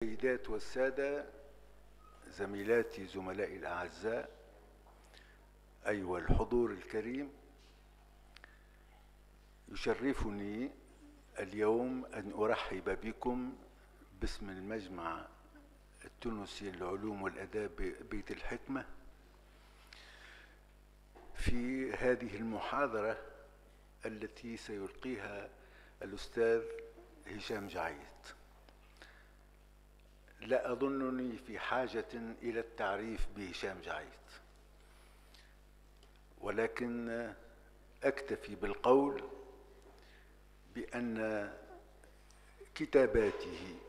السيدات والسادة، زميلاتي زملائي الأعزاء، أيها الحضور الكريم، يشرفني اليوم أن أرحب بكم باسم المجمع التونسي للعلوم والآداب بيت الحكمة في هذه المحاضرة التي سيلقيها الأستاذ هشام جعيد. لا أظنني في حاجة إلى التعريف بهشام جعيد، ولكن أكتفي بالقول بأن كتاباته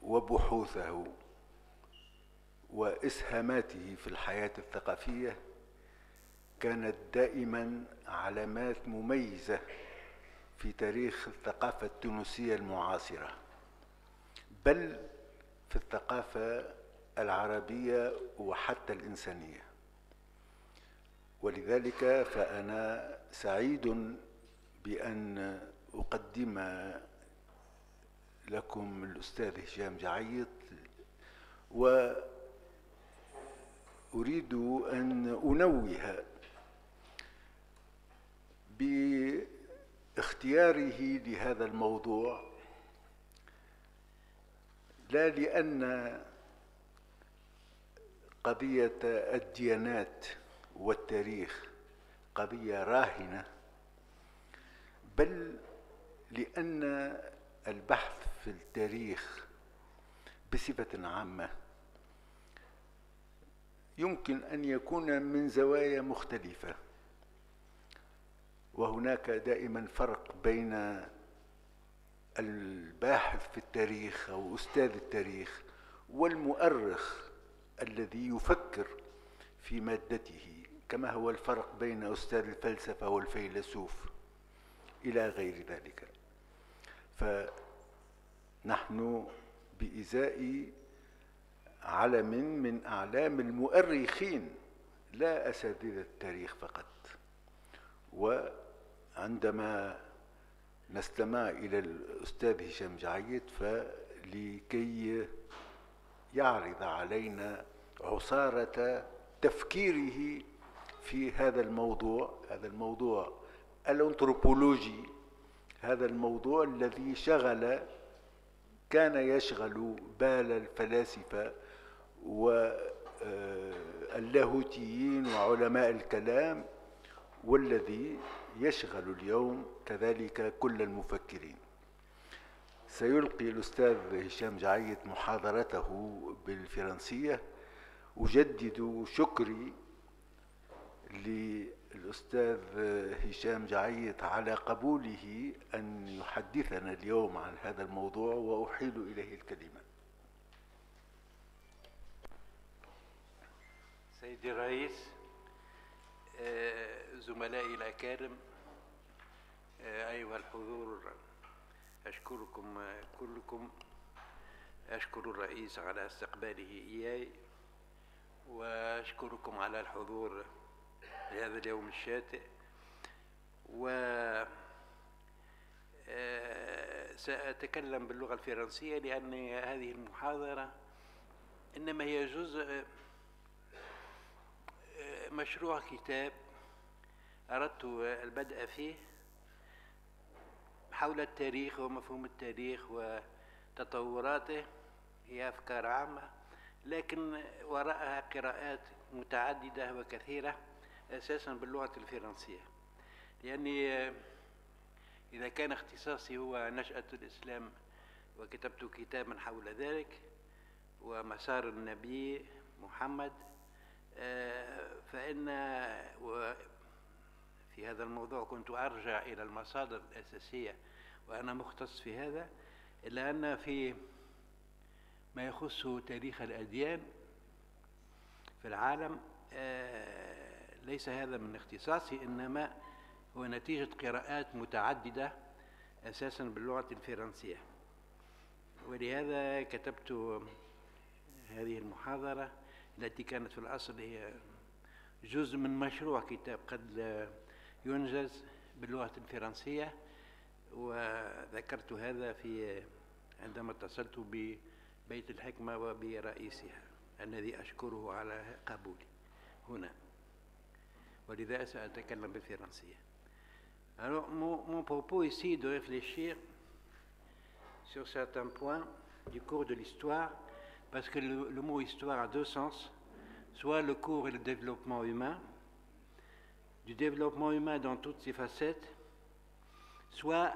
وبحوثه وإسهاماته في الحياة الثقافية كانت دائما علامات مميزة في تاريخ الثقافة التونسية المعاصرة، بل في الثقافة العربية وحتى الإنسانية. ولذلك فأنا سعيد بأن أقدم لكم الأستاذ هشام جعيد، وأريد أن أنوه باختياره لهذا الموضوع، لا لأن قضية الديانات والتاريخ قضية راهنة، بل لأن البحث في التاريخ بصفة عامة يمكن أن يكون من زوايا مختلفة، وهناك دائما فرق بين الباحث في التاريخ أو أستاذ التاريخ والمؤرخ الذي يفكر في مادته، كما هو الفرق بين أستاذ الفلسفة والفيلسوف إلى غير ذلك. فنحن بإزاء علم من أعلام المؤرخين لا أساتذة التاريخ فقط، وعندما نستمع إلى الأستاذ هشام جعيد فلكي يعرض علينا عصارة تفكيره في هذا الموضوع الأنثروبولوجي، هذا الموضوع الذي كان يشغل بال الفلاسفة واللاهوتيين وعلماء الكلام، والذي يشغل اليوم كذلك كل المفكرين. سيلقي الأستاذ هشام جعيد محاضرته بالفرنسية. أجدد شكري للأستاذ هشام جعيد على قبوله أن يحدثنا اليوم عن هذا الموضوع، وأحيل إليه الكلمة. سيدي الرئيس، زملائي الأكارم، أيها الحضور، أشكركم كلكم. أشكر الرئيس على استقباله إياي، وأشكركم على الحضور لهذا اليوم الشاتئ. سأتكلم باللغة الفرنسية لأن هذه المحاضرة إنما هي جزء مشروع كتاب أردت البدء فيه حول التاريخ ومفهوم التاريخ وتطوراته. هي أفكار عامة لكن وراءها قراءات متعددة وكثيرة، أساسا باللغة الفرنسية، لأني إذا كان اختصاصي هو نشأة الإسلام وكتبت كتابا حول ذلك ومسار النبي محمد، فإن في هذا الموضوع كنت أرجع إلى المصادر الأساسية وأنا مختص في هذا، إلا أن في ما يخص تاريخ الأديان في العالم ليس هذا من اختصاصي، إنما هو نتيجة قراءات متعددة أساسا باللغة الفرنسية. ولهذا كتبت هذه المحاضرة التي كانت في الأصل هي جزء من مشروع كتاب قد ينجز باللغة الفرنسية، وذكرت هذا في عندما اتصلت ببيت الحكمة وبرئيسها الذي أشكره على قبولي هنا، ولذا سأتكلم بالفرنسية. Alors, mon propos ici est de réfléchir sur certains points du cours de l'histoire, parce que le mot histoire a deux sens, soit le cours et le développement humain, du développement humain dans toutes ses facettes, soit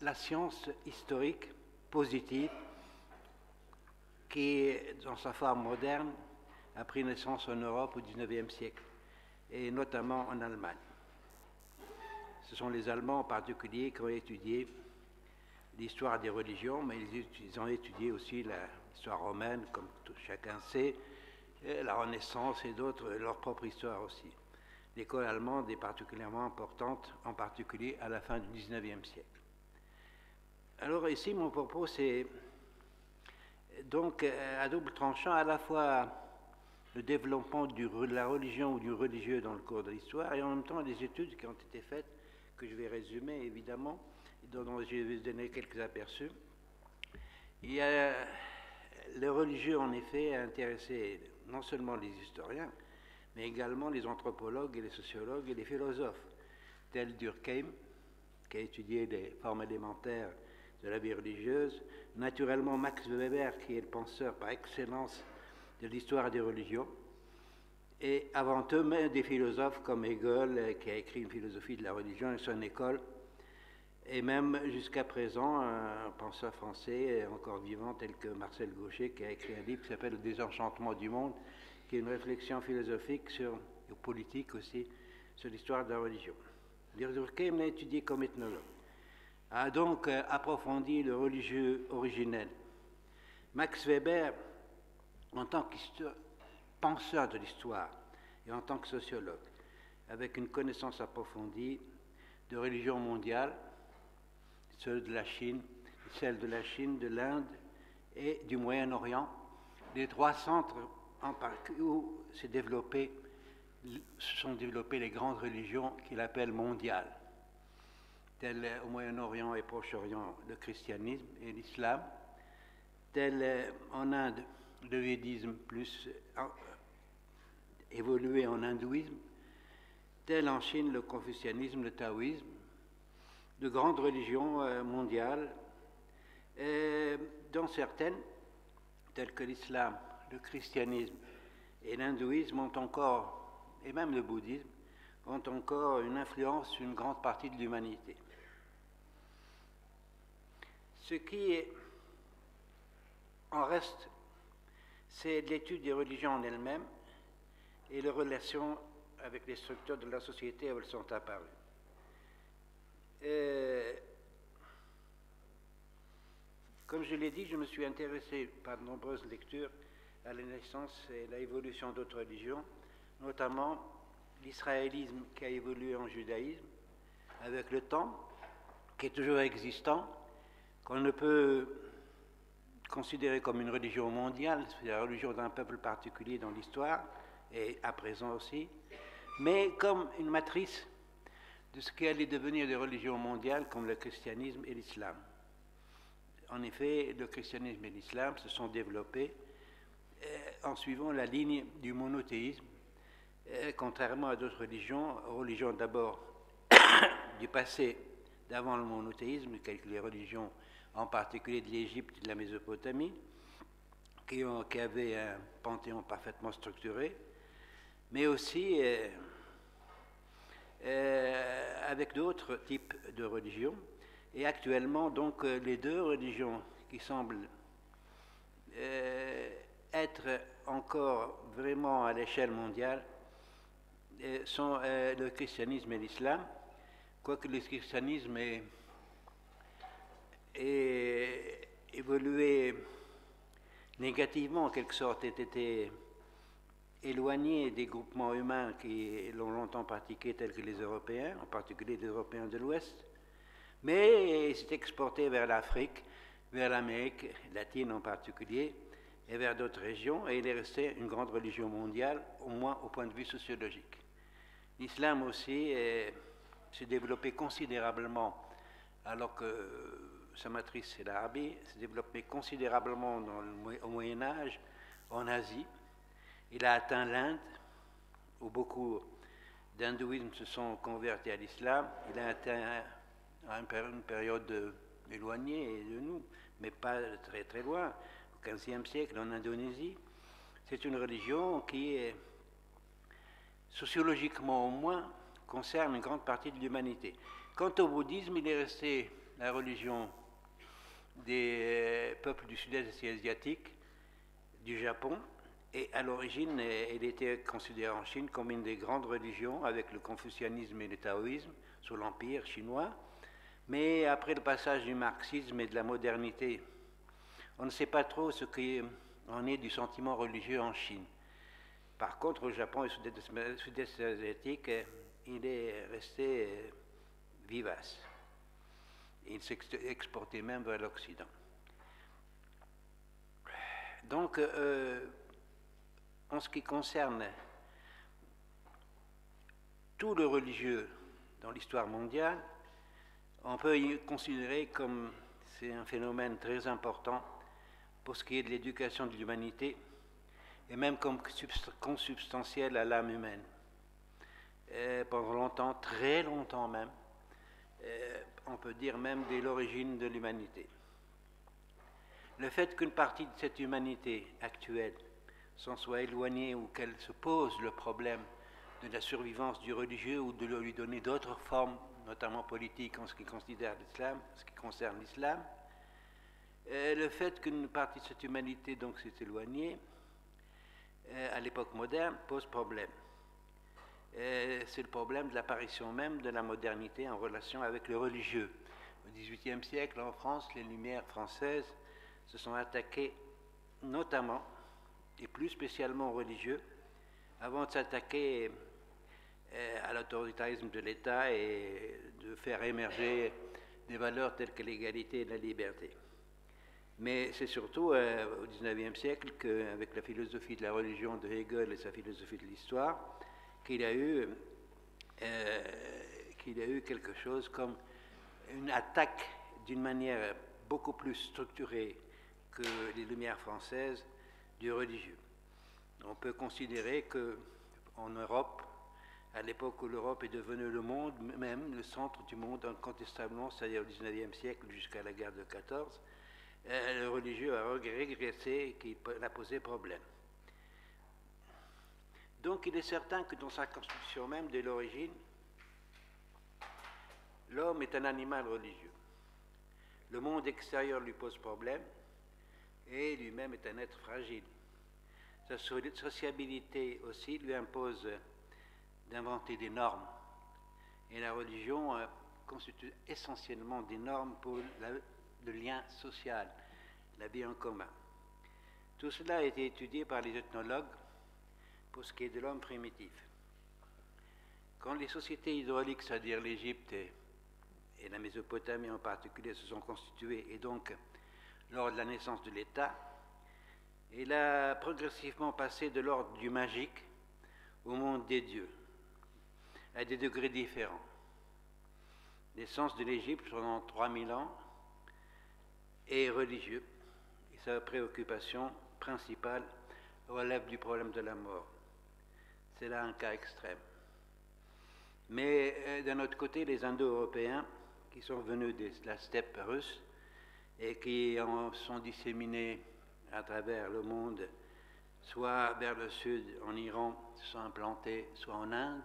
la science historique positive qui, dans sa forme moderne, a pris naissance en Europe au XIXe siècle, et notamment en Allemagne. Ce sont les Allemands en particulier qui ont étudié l'histoire des religions, mais ils ont étudié aussi l'histoire romaine, comme chacun sait, et la Renaissance et d'autres, leur propre histoire aussi. L'école allemande est particulièrement importante, en particulier à la fin du XIXe siècle. Alors ici, mon propos, c'est donc à double tranchant, à la fois le développement de la religion ou du religieux dans le cours de l'histoire, et en même temps des études qui ont été faites, que je vais résumer évidemment, dont je vais donner quelques aperçus. Il y a le religieux, en effet, a intéressé non seulement les historiens, mais également les anthropologues et les sociologues et les philosophes, tels Durkheim, qui a étudié les formes élémentaires de la vie religieuse, naturellement Max Weber, qui est le penseur par excellence de l'histoire des religions, et avant eux, même des philosophes comme Hegel, qui a écrit une philosophie de la religion et son école, et même jusqu'à présent, un penseur français encore vivant tel que Marcel Gauchet, qui a écrit un livre qui s'appelle « Le désenchantement du monde », qui est une réflexion philosophique et politique aussi sur l'histoire de la religion. Durkheim l'a étudié comme ethnologue, a donc approfondi le religieux originel. Max Weber, en tant que penseur de l'histoire et en tant que sociologue, avec une connaissance approfondie de religions mondiales, celle de la Chine, de l'Inde et du Moyen-Orient, les trois centres où se sont développées les grandes religions qu'il appelle mondiales, telles au Moyen-Orient et Proche-Orient le christianisme et l'islam, telles en Inde le védisme plus évolué en hindouisme, tel en Chine le confucianisme, le taoïsme, de grandes religions mondiales, dont certaines, telles que l'islam, le christianisme et l'hindouisme ont encore, et même le bouddhisme, ont encore une influence sur une grande partie de l'humanité. Ce qui en reste, c'est l'étude des religions en elles-mêmes et les relations avec les structures de la société où elles sont apparues. Comme je l'ai dit, je me suis intéressé par de nombreuses lectures à la naissance et l'évolution d'autres religions, notamment l'israélisme qui a évolué en judaïsme avec le temps, qui est toujours existant, qu'on ne peut considérer comme une religion mondiale, c'est la religion d'un peuple particulier dans l'histoire, et à présent aussi, mais comme une matrice de ce qui allait devenir des religions mondiales comme le christianisme et l'islam. En effet, le christianisme et l'islam se sont développés en suivant la ligne du monothéisme, contrairement à d'autres religions d'abord du passé d'avant le monothéisme, les religions en particulier de l'Égypte et de la Mésopotamie, qui avaient un panthéon parfaitement structuré, mais aussi avec d'autres types de religions. Et actuellement, donc, les deux religions qui semblent être encore vraiment à l'échelle mondiale sont le christianisme et l'islam, quoique le christianisme ait évolué négativement, en quelque sorte, ait été éloigné des groupements humains qui l'ont longtemps pratiqué, tels que les Européens, en particulier les Européens de l'Ouest, mais il s'est exporté vers l'Afrique, vers l'Amérique latine en particulier, et vers d'autres régions, et il est resté une grande religion mondiale, au moins au point de vue sociologique. L'islam aussi s'est développé considérablement, alors que sa matrice c'est l'Arabie, s'est développé considérablement au Moyen Âge, en Asie. Il a atteint l'Inde, où beaucoup d'hindouismes se sont convertis à l'islam. Il a atteint à une période éloignée de nous, mais pas très très loin, au XVe siècle en Indonésie. C'est une religion qui est, sociologiquement au moins, concerne une grande partie de l'humanité. Quant au bouddhisme, il est resté la religion des peuples du sud-est asiatique, du Japon, et à l'origine, elle était considérée en Chine comme une des grandes religions avec le confucianisme et le taoïsme sous l'empire chinois. Mais après le passage du marxisme et de la modernité, on ne sait pas trop ce qu'en est du sentiment religieux en Chine. Par contre, au Japon et au sud-est asiatique, il est resté vivace. Il s'est exporté même vers l'Occident. Donc, en ce qui concerne tout le religieux dans l'histoire mondiale, on peut y considérer comme c'est un phénomène très important pour ce qui est de l'éducation de l'humanité et même comme consubstantiel à l'âme humaine. Pendant longtemps, très longtemps même, on peut dire même dès l'origine de l'humanité. Le fait qu'une partie de cette humanité actuelle s'en soit éloignée ou qu'elle se pose le problème de la survivance du religieux ou de lui donner d'autres formes, notamment politiques en ce qui concerne l'islam, le fait qu'une partie de cette humanité donc s'est éloignée à l'époque moderne pose problème. C'est le problème de l'apparition même de la modernité en relation avec le religieux. Au XVIIIe siècle, en France, les Lumières françaises se sont attaquées notamment et plus spécialement aux religieux avant de s'attaquer à l'autoritarisme de l'État et de faire émerger des valeurs telles que l'égalité et la liberté. Mais c'est surtout au XIXe siècle qu'avec la philosophie de la religion de Hegel et sa philosophie de l'histoire, qu'il a eu quelque chose comme une attaque d'une manière beaucoup plus structurée que les Lumières françaises du religieux. On peut considérer qu'en Europe, à l'époque où l'Europe est devenue le monde, même le centre du monde incontestablement, c'est-à-dire au XIXe siècle jusqu'à la guerre de 14, le religieux a régressé et qu'il a posé problème. Donc il est certain que dans sa constitution même, dès l'origine, l'homme est un animal religieux. Le monde extérieur lui pose problème et lui-même est un être fragile. Sa sociabilité aussi lui impose d'inventer des normes. Et la religion constitue essentiellement des normes pour le lien social, la vie en commun. Tout cela a été étudié par les ethnologues pour ce qui est de l'homme primitif. Quand les sociétés hydrauliques, c'est-à-dire l'Égypte et la Mésopotamie en particulier, se sont constituées, et donc lors de la naissance de l'État, il a progressivement passé de l'ordre du magique au monde des dieux, à des degrés différents. L'essence de l'Égypte pendant 3000 ans est religieux, et sa préoccupation principale relève du problème de la mort. C'est là un cas extrême. Mais d'un autre côté, les Indo-Européens, qui sont venus de la steppe russe et qui en sont disséminés à travers le monde, soit vers le sud, en Iran, se sont implantés, soit en Inde,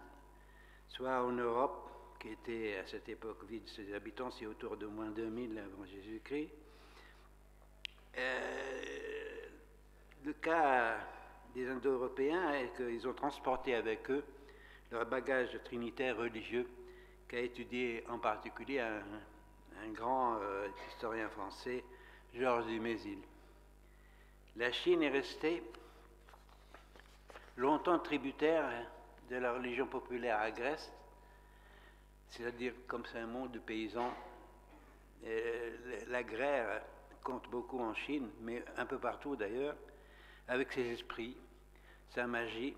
soit en Europe, qui était à cette époque vide de ses habitants, c'est autour de moins 2000 avant Jésus-Christ. Le cas des Indo-Européens est qu'ils ont transporté avec eux leur bagage trinitaire religieux qu'a étudié en particulier un grand historien français, Georges Dumézil. La Chine est restée longtemps tributaire de la religion populaire agreste, c'est-à-dire comme c'est un monde de paysans, l'agraire compte beaucoup en Chine, mais un peu partout d'ailleurs, avec ses esprits, sa magie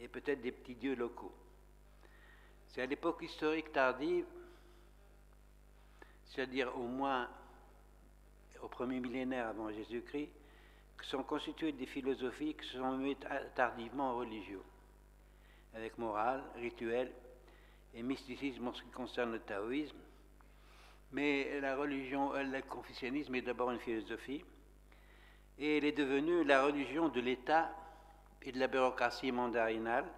et peut-être des petits dieux locaux. C'est à l'époque historique tardive, c'est-à-dire au moins au premier millénaire avant Jésus-Christ, sont constituées des philosophies qui sont muées tardivement en religion, avec morale, rituel et mysticisme en ce qui concerne le taoïsme. Mais la religion, le confucianisme est d'abord une philosophie, et elle est devenue la religion de l'État et de la bureaucratie mandarinale.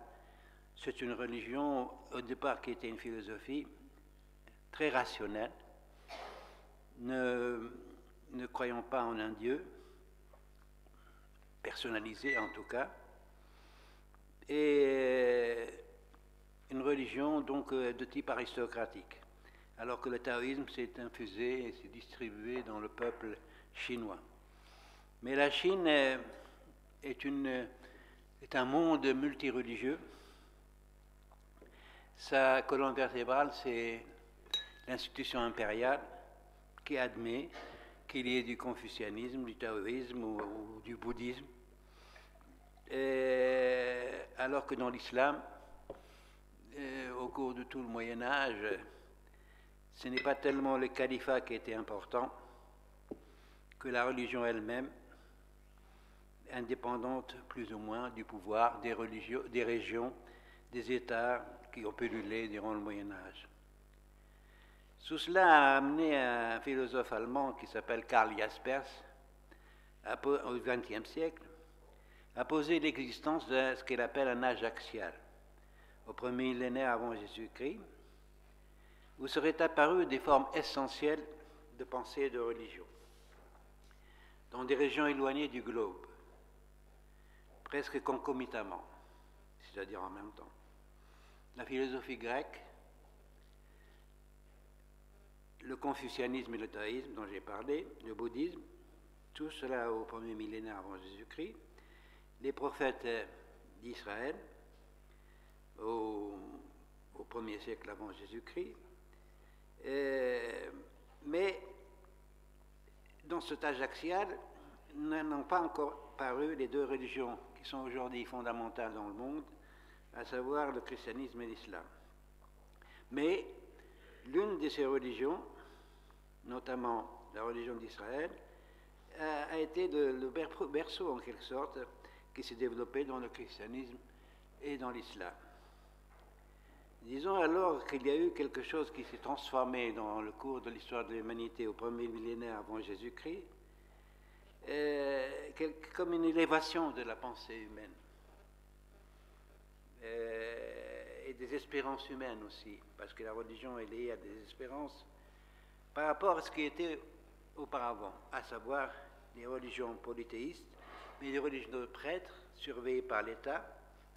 C'est une religion, au départ, qui était une philosophie très rationnelle, ne croyant pas en un Dieu, personnalisé en tout cas, et une religion donc de type aristocratique, alors que le taoïsme s'est infusé et s'est distribué dans le peuple chinois. Mais la Chine est un monde multireligieux. Sa colonne vertébrale, c'est l'institution impériale qui admet qu'il y ait du confucianisme, du taoïsme ou du bouddhisme. Alors que dans l'islam, au cours de tout le Moyen-Âge, ce n'est pas tellement le califat qui était important que la religion elle-même, indépendante plus ou moins du pouvoir des régions, des États qui ont pullulé durant le Moyen-Âge. Tout cela a amené un philosophe allemand qui s'appelle Karl Jaspers, au XXe siècle, à poser l'existence de ce qu'il appelle un âge axial, au premier millénaire avant Jésus-Christ, où seraient apparues des formes essentielles de pensée et de religion, dans des régions éloignées du globe, presque concomitamment, c'est-à-dire en même temps. La philosophie grecque, le confucianisme et le taoïsme dont j'ai parlé, le bouddhisme, tout cela au premier millénaire avant Jésus-Christ, les prophètes d'Israël au premier siècle avant Jésus-Christ, mais dans cet âge axial n'ont pas encore paru les deux religions qui sont aujourd'hui fondamentales dans le monde, à savoir le christianisme et l'islam. Mais l'une de ces religions, notamment la religion d'Israël, a été le berceau en quelque sorte qui s'est développé dans le christianisme et dans l'islam. Disons alors qu'il y a eu quelque chose qui s'est transformé dans le cours de l'histoire de l'humanité au premier millénaire avant Jésus-Christ, comme une élévation de la pensée humaine et des espérances humaines aussi, parce que la religion est liée à des espérances par rapport à ce qui était auparavant, à savoir les religions polythéistes, mais les religions de prêtres surveillées par l'État,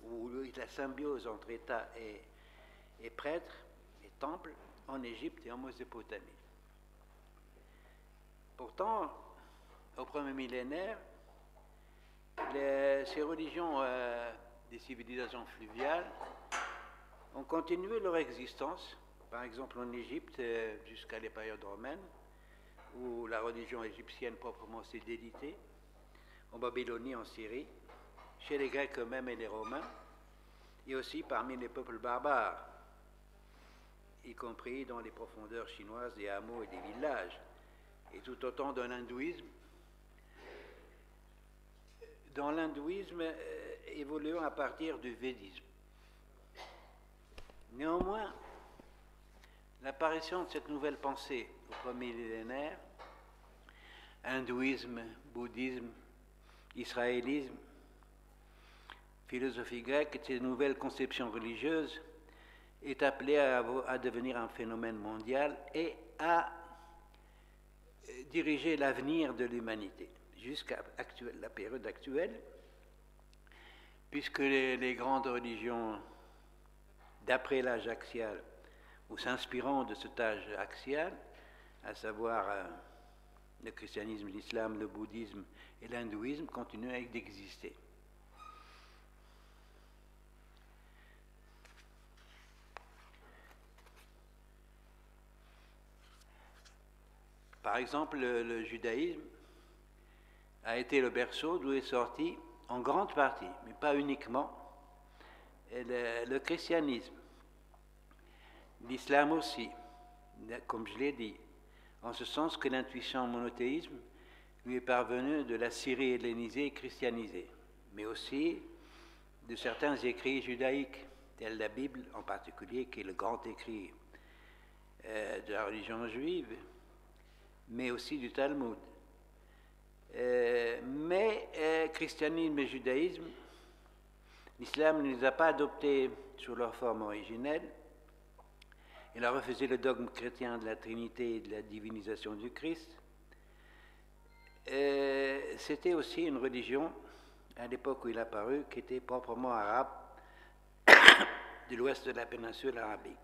où la symbiose entre État et prêtres et temples en Égypte et en Mésopotamie. Pourtant, au premier millénaire, ces religions des civilisations fluviales ont continué leur existence, par exemple en Égypte jusqu'à les périodes romaines, où la religion égyptienne proprement s'est délitée, en Babylonie, en Syrie, chez les Grecs eux-mêmes et les Romains, et aussi parmi les peuples barbares, y compris dans les profondeurs chinoises des hameaux et des villages, et tout autant dans l'hindouisme. Dans l'hindouisme évoluant à partir du védisme. Néanmoins, l'apparition de cette nouvelle pensée au premier millénaire, hindouisme, bouddhisme, israélisme, philosophie grecque, et ces nouvelles conceptions religieuses, est appelée à devenir un phénomène mondial et à diriger l'avenir de l'humanité jusqu'à la période actuelle, puisque les grandes religions d'après l'âge axial, ou s'inspirant de cet âge axial, à savoir le christianisme, l'islam, le bouddhisme et l'hindouisme, continuent d'exister. Par exemple, le judaïsme a été le berceau d'où est sorti, en grande partie, mais pas uniquement, le christianisme. L'islam aussi, comme je l'ai dit, en ce sens que l'intuition monothéisme lui est parvenu de la Syrie hellénisée et christianisée, mais aussi de certains écrits judaïques, tels la Bible en particulier, qui est le grand écrit de la religion juive, mais aussi du Talmud. Mais christianisme et judaïsme, l'islam ne les a pas adoptés sous leur forme originelle. Il a refusé le dogme chrétien de la Trinité et de la divinisation du Christ. C'était aussi une religion, à l'époque où il a apparu, qui était proprement arabe, de l'ouest de la péninsule arabique.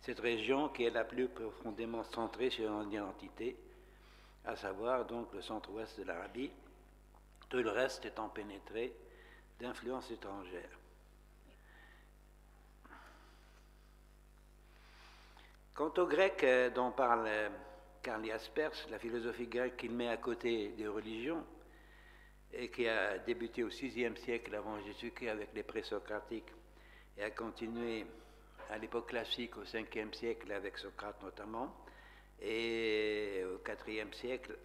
Cette région qui est la plus profondément centrée sur une identité, à savoir donc le centre-ouest de l'Arabie, tout le reste étant pénétré d'influences étrangères. Quant au grec dont parle Karl Jaspers, la philosophie grecque qu'il met à côté des religions, et qui a débuté au VIe siècle avant Jésus-Christ avec les présocratiques, et a continué à l'époque classique au Ve siècle avec Socrate notamment, et au IVe siècle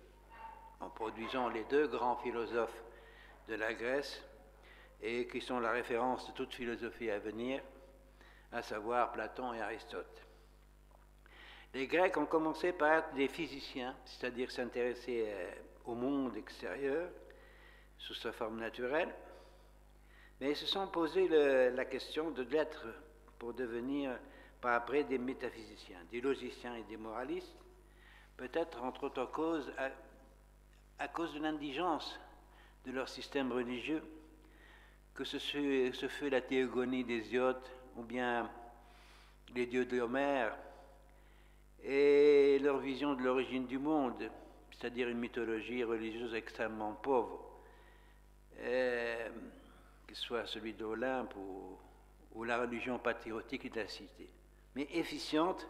en produisant les deux grands philosophes de la Grèce, et qui sont la référence de toute philosophie à venir, à savoir Platon et Aristote. Les Grecs ont commencé par être des physiciens, c'est-à-dire s'intéresser au monde extérieur sous sa forme naturelle, mais ils se sont posé la question de l'être pour devenir par après des métaphysiciens, des logiciens et des moralistes, peut-être entre autres causes à cause de l'indigence de leur système religieux, que ce fut la théogonie d'Hésiode ou bien les dieux d'Homère, et leur vision de l'origine du monde, c'est-à-dire une mythologie religieuse extrêmement pauvre, que ce soit celui d'Olympe ou la religion patriotique de la cité, mais efficiente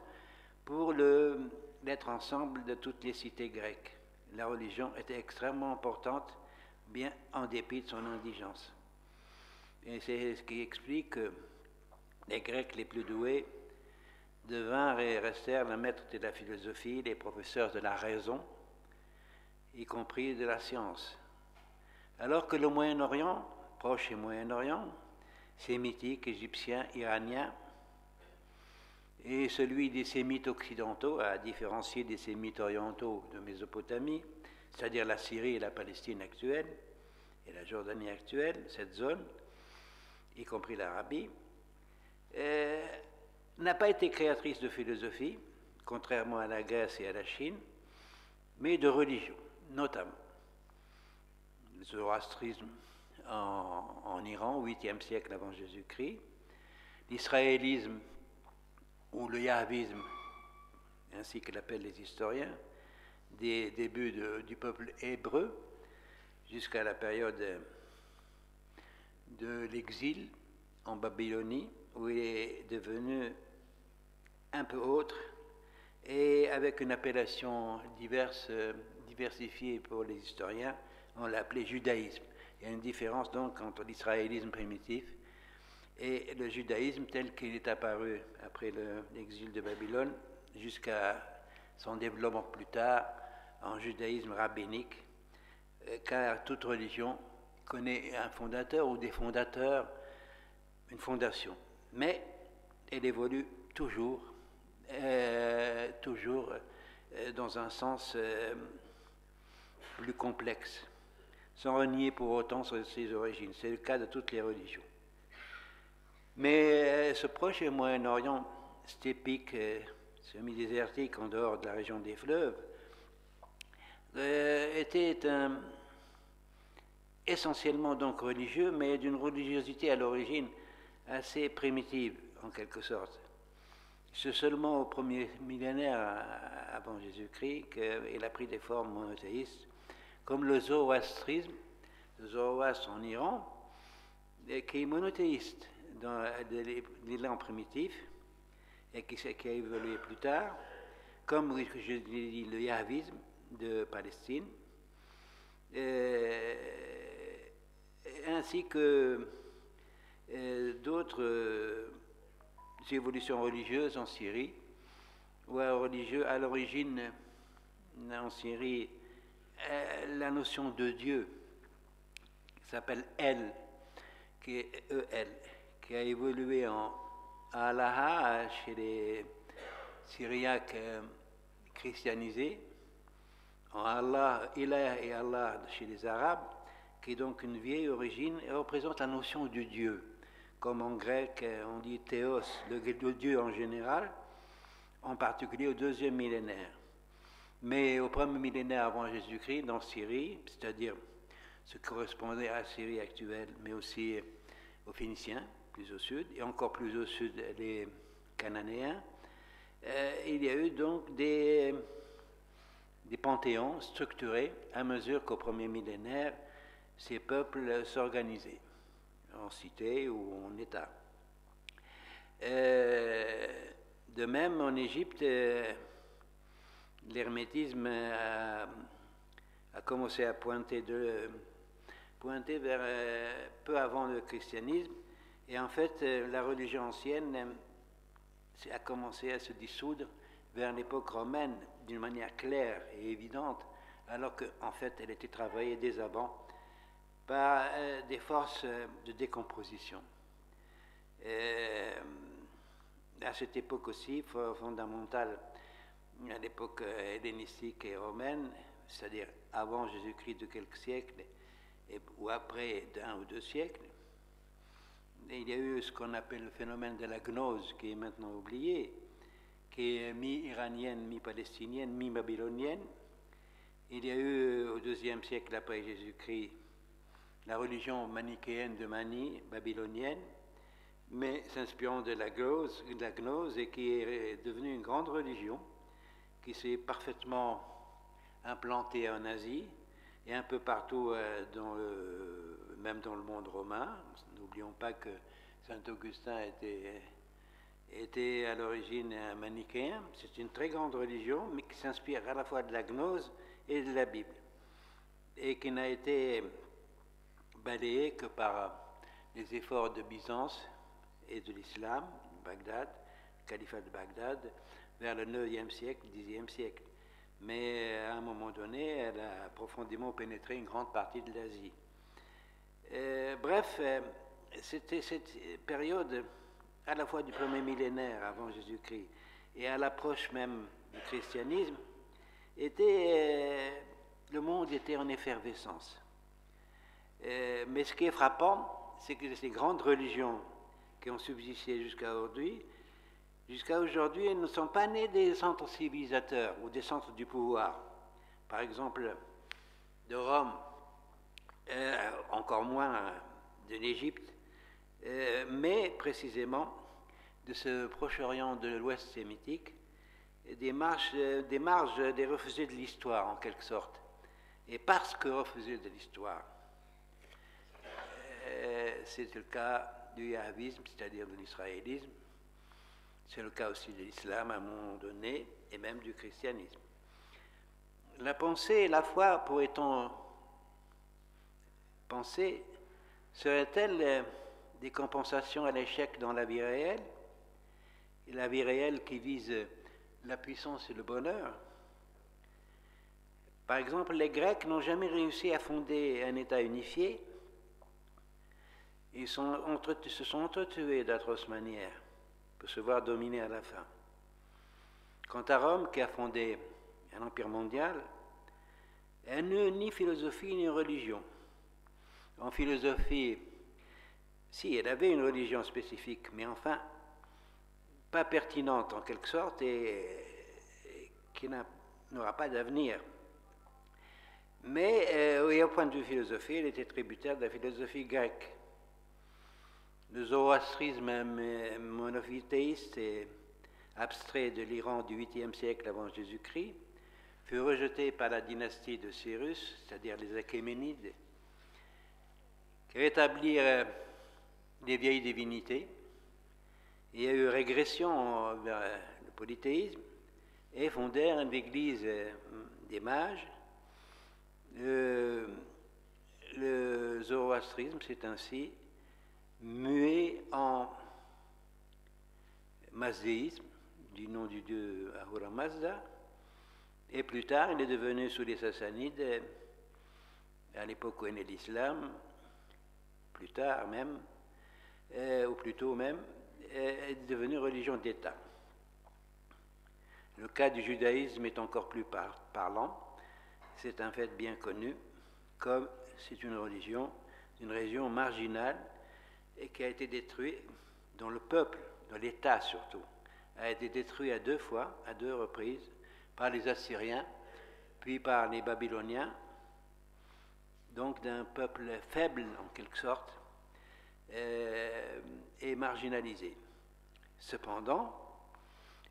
pour l'être ensemble de toutes les cités grecques. La religion était extrêmement importante, bien en dépit de son indigence. Et c'est ce qui explique que les Grecs les plus doués devinrent et restèrent les maîtres de la philosophie, les professeurs de la raison, y compris de la science. Alors que le Moyen-Orient, Proche et Moyen-Orient, sémitique, égyptien, iranien, et celui des sémites occidentaux, à différencier des sémites orientaux de Mésopotamie, c'est-à-dire la Syrie et la Palestine actuelle, et la Jordanie actuelle, cette zone, y compris l'Arabie, n'a pas été créatrice de philosophie, contrairement à la Grèce et à la Chine, mais de religion, notamment. Le zoroastrisme en Iran, au 8e siècle avant Jésus-Christ, l'israélisme ou le yahvisme, ainsi que l'appellent les historiens, des débuts du peuple hébreu jusqu'à la période de l'exil en Babylonie, où il est devenu un peu autre et avec une appellation diversifiée pour les historiens, on l'a appelé judaïsme. Il y a une différence donc entre l'israélisme primitif et le judaïsme tel qu'il est apparu après l'exil de Babylone jusqu'à son développement plus tard en judaïsme rabbinique, car toute religion connaît un fondateur ou des fondateurs, une fondation. Mais elle évolue toujours dans un sens plus complexe, sans renier pour autant ses origines. C'est le cas de toutes les religions. Mais ce Proche et Moyen-Orient stépique, semi-désertique en dehors de la région des fleuves, était essentiellement donc religieux, mais d'une religiosité à l'origine assez primitive en quelque sorte. C'est seulement au premier millénaire avant Jésus-Christ qu'il a pris des formes monothéistes, comme le zoroastrisme, le zoroastre en Iran, qui est monothéiste dans l'élan primitif et qui a évolué plus tard, comme je l'ai dit, le yahvisme de Palestine, ainsi que d'autres évolutions religieuses en Syrie, ou à l'origine en Syrie la notion de Dieu, qui s'appelle El, qui est E-L, qui a évolué en Allah chez les Syriaques christianisés, en Allah, Ilah et Allah chez les Arabes, qui est donc une vieille origine et représente la notion du Dieu. Comme en grec, on dit théos, le Dieu en général, en particulier au 2e millénaire. Mais au 1er millénaire avant Jésus-Christ, dans Syrie, c'est-à-dire ce qui correspondait à la Syrie actuelle, mais aussi aux Phéniciens, plus au sud, et encore plus au sud, les Cananéens, il y a eu donc des panthéons structurés à mesure qu'au 1er millénaire, ces peuples s'organisaient, en cité ou en État. De même, en Égypte, l'hermétisme a commencé à pointer vers peu avant le christianisme, et en fait, la religion ancienne a commencé à se dissoudre vers l'époque romaine d'une manière claire et évidente, alors qu'en fait, elle était travaillée dès avant par des forces de décomposition. À cette époque aussi, fondamentale, à l'époque hellénistique et romaine, c'est-à-dire avant Jésus-Christ de quelques siècles, ou après d'1 ou 2 siècles, il y a eu ce qu'on appelle le phénomène de la gnose, qui est maintenant oublié, qui est mi-iranienne, mi-palestinienne, mi-babylonienne. Il y a eu au 2e siècle après Jésus-Christ la religion manichéenne de Mani, babylonienne, mais s'inspirant de la gnose, et qui est devenue une grande religion, qui s'est parfaitement implantée en Asie et un peu partout, même dans le monde romain. N'oublions pas que Saint Augustin était à l'origine un manichéen. C'est une très grande religion, mais qui s'inspire à la fois de la gnose et de la Bible, et qui n'a été balayée que par les efforts de Byzance et de l'islam, Bagdad, le califat de Bagdad, vers le 9e siècle, 10e siècle. Mais à un moment donné, elle a profondément pénétré une grande partie de l'Asie. Bref, c'était cette période à la fois du 1er millénaire avant Jésus-Christ et à l'approche même du christianisme, le monde était en effervescence. Mais ce qui est frappant, c'est que ces grandes religions qui ont subsisté jusqu'à aujourd'hui, elles ne sont pas nées des centres civilisateurs ou des centres du pouvoir. Par exemple, de Rome, encore moins de l'Égypte, mais précisément de ce Proche-Orient de l'Ouest sémitique, des marges des refusés de l'histoire en quelque sorte. Et parce que refusés de l'histoire, c'est le cas du yahvisme, c'est-à-dire de l'israélisme, c'est le cas aussi de l'islam à un moment donné, et même du christianisme. La pensée et la foi, pourrait-on penser, seraient-elles des compensations à l'échec dans la vie réelle, et la vie réelle qui vise la puissance et le bonheur? Par exemple, les Grecs n'ont jamais réussi à fonder un État unifié. Ils se sont entretués d'atroces manières pour se voir dominer à la fin. Quant à Rome, qui a fondé un empire mondial, elle n'a ni philosophie ni religion. En philosophie, si, elle avait une religion spécifique, mais enfin, pas pertinente en quelque sorte et qui n'aura pas d'avenir. Mais au point de vue philosophie, elle était tributaire de la philosophie grecque. Le zoroastrisme monothéiste et abstrait de l'Iran du 8e siècle avant Jésus-Christ fut rejeté par la dynastie de Cyrus, c'est-à-dire les Achéménides, qui rétablirent les vieilles divinités. Il y a eu régression vers le polythéisme et fondèrent l'église des mages. Le zoroastrisme s'est ainsi mué en mazdéisme, du nom du dieu Ahura Mazda, Et plus tard, il est devenu, sous les Sassanides, à l'époque où est né l'islam, plus tard même, ou plus tôt même, est devenu religion d'État. Le cas du judaïsme est encore plus parlant. C'est un fait bien connu, comme c'est une région marginale et qui a été détruite, dont le peuple, dont l'État surtout, a été détruit à deux reprises, par les Assyriens, puis par les Babyloniens, donc d'un peuple faible en quelque sorte, et marginalisé. Cependant,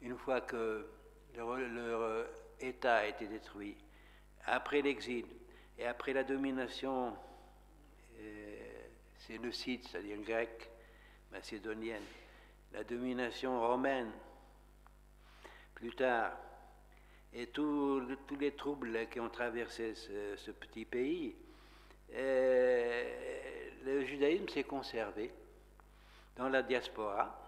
une fois que leur État a été détruit, après l'exil et après la domination séleucide, c'est-à-dire grecque, macédonienne, la domination romaine, plus tard, et tous les troubles qui ont traversé ce petit pays, le judaïsme s'est conservé dans la diaspora,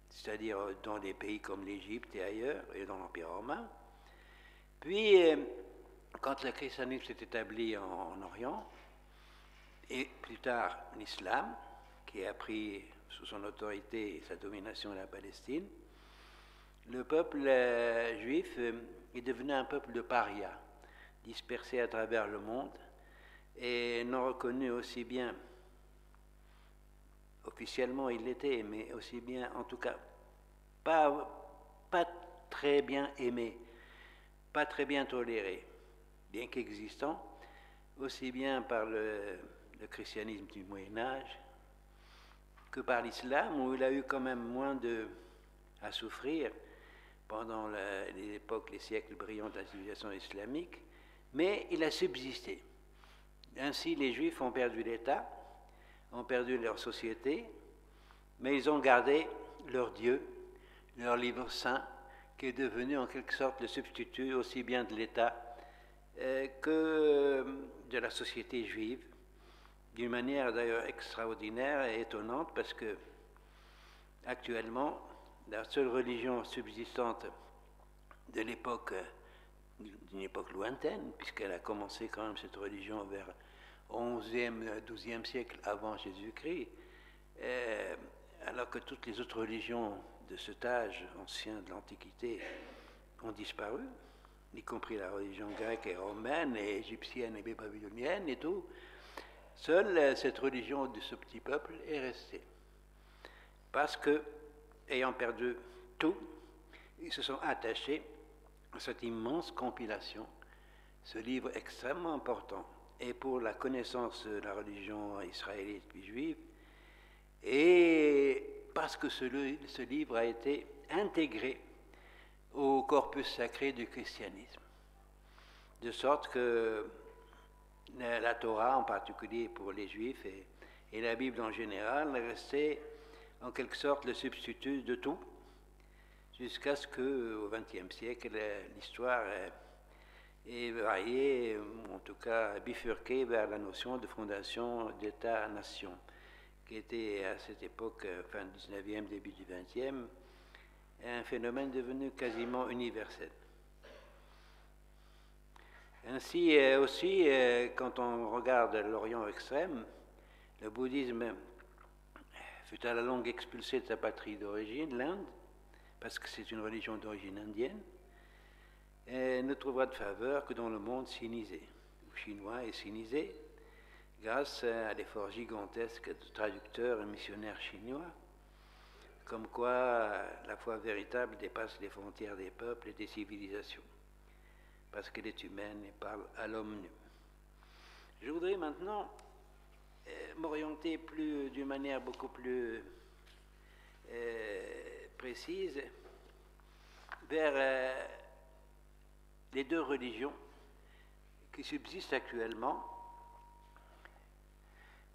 c'est-à-dire dans des pays comme l'Égypte et ailleurs, et dans l'Empire romain. Puis, quand le christianisme s'est établi en Orient, et plus tard l'islam, qui a pris sous son autorité et sa domination la Palestine, le peuple juif est devenu un peuple de parias, dispersé à travers le monde, et non reconnu aussi bien, officiellement il l'était, mais aussi bien, en tout cas, pas très bien aimé, pas très bien toléré, bien qu'existant, aussi bien par le christianisme du Moyen-Âge que par l'islam, où il a eu quand même moins à souffrir pendant les siècles brillants de la civilisation islamique, mais il a subsisté. Ainsi, les Juifs ont perdu l'État, ont perdu leur société, mais ils ont gardé leur Dieu, leur livre saint, qui est devenu en quelque sorte le substitut aussi bien de l'État que de la société juive, d'une manière d'ailleurs extraordinaire et étonnante, parce que actuellement, la seule religion subsistante de l'époque, d'une époque lointaine, puisqu'elle a commencé quand même cette religion vers 11e, 12e siècle avant Jésus-Christ, alors que toutes les autres religions de cet âge ancien de l'Antiquité ont disparu, y compris la religion grecque et romaine, et égyptienne et babylonienne et tout. Seule cette religion de ce petit peuple est restée. Parce que, ayant perdu tout, ils se sont attachés à cette immense compilation, ce livre extrêmement important, et pour la connaissance de la religion israélite puis juive, et parce que ce livre a été intégré au corpus sacré du christianisme. De sorte que la Torah, en particulier pour les Juifs, et la Bible en général, restait en quelque sorte le substitut de tout, jusqu'à ce qu'au XXe siècle, l'histoire ait varié, en tout cas bifurqué vers la notion de fondation d'État-nation, qui était à cette époque, fin du XIXe, début du XXe, un phénomène devenu quasiment universel. Ainsi aussi, quand on regarde l'Orient extrême, le bouddhisme fut à la longue expulsé de sa patrie d'origine, l'Inde, parce que c'est une religion d'origine indienne, et ne trouvera de faveur que dans le monde sinisé, ou chinois et sinisé, grâce à l'effort gigantesque de traducteurs et missionnaires chinois, comme quoi la foi véritable dépasse les frontières des peuples et des civilisations, parce qu'elle est humaine et parle à l'homme nu. Je voudrais maintenant m'orienter d'une manière beaucoup plus précise vers les deux religions qui subsistent actuellement,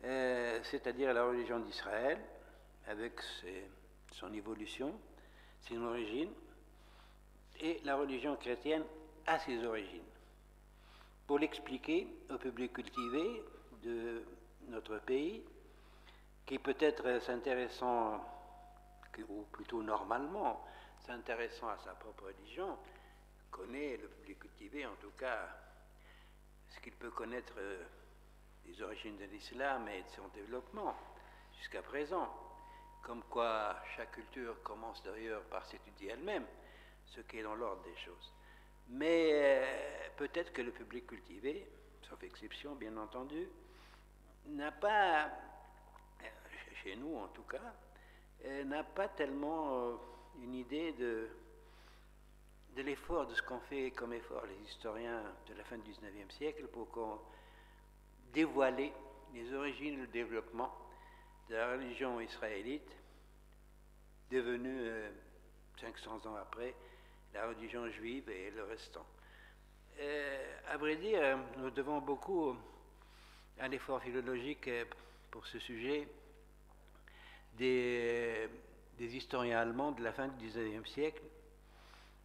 c'est-à-dire la religion d'Israël, avec son évolution, son origine, et la religion chrétienne à ses origines. Pour l'expliquer au public cultivé de notre pays, qui peut-être s'intéressant, ou plutôt normalement s'intéressant à sa propre religion, connaît, le public cultivé en tout cas, ce qu'il peut connaître des origines de l'islam et de son développement jusqu'à présent. Comme quoi chaque culture commence d'ailleurs par s'étudier elle-même, ce qui est dans l'ordre des choses. Mais peut-être que le public cultivé, sauf exception bien entendu, n'a pas, chez nous en tout cas, n'a pas tellement une idée de l'effort, de ce qu'ont fait comme effort les historiens de la fin du XIXe siècle pour dévoiler les origines et le développement de la religion israélite, devenue 500 ans après la religion juive et le restant. À vrai dire, nous devons beaucoup à l'effort philologique pour ce sujet des historiens allemands de la fin du XIXe siècle,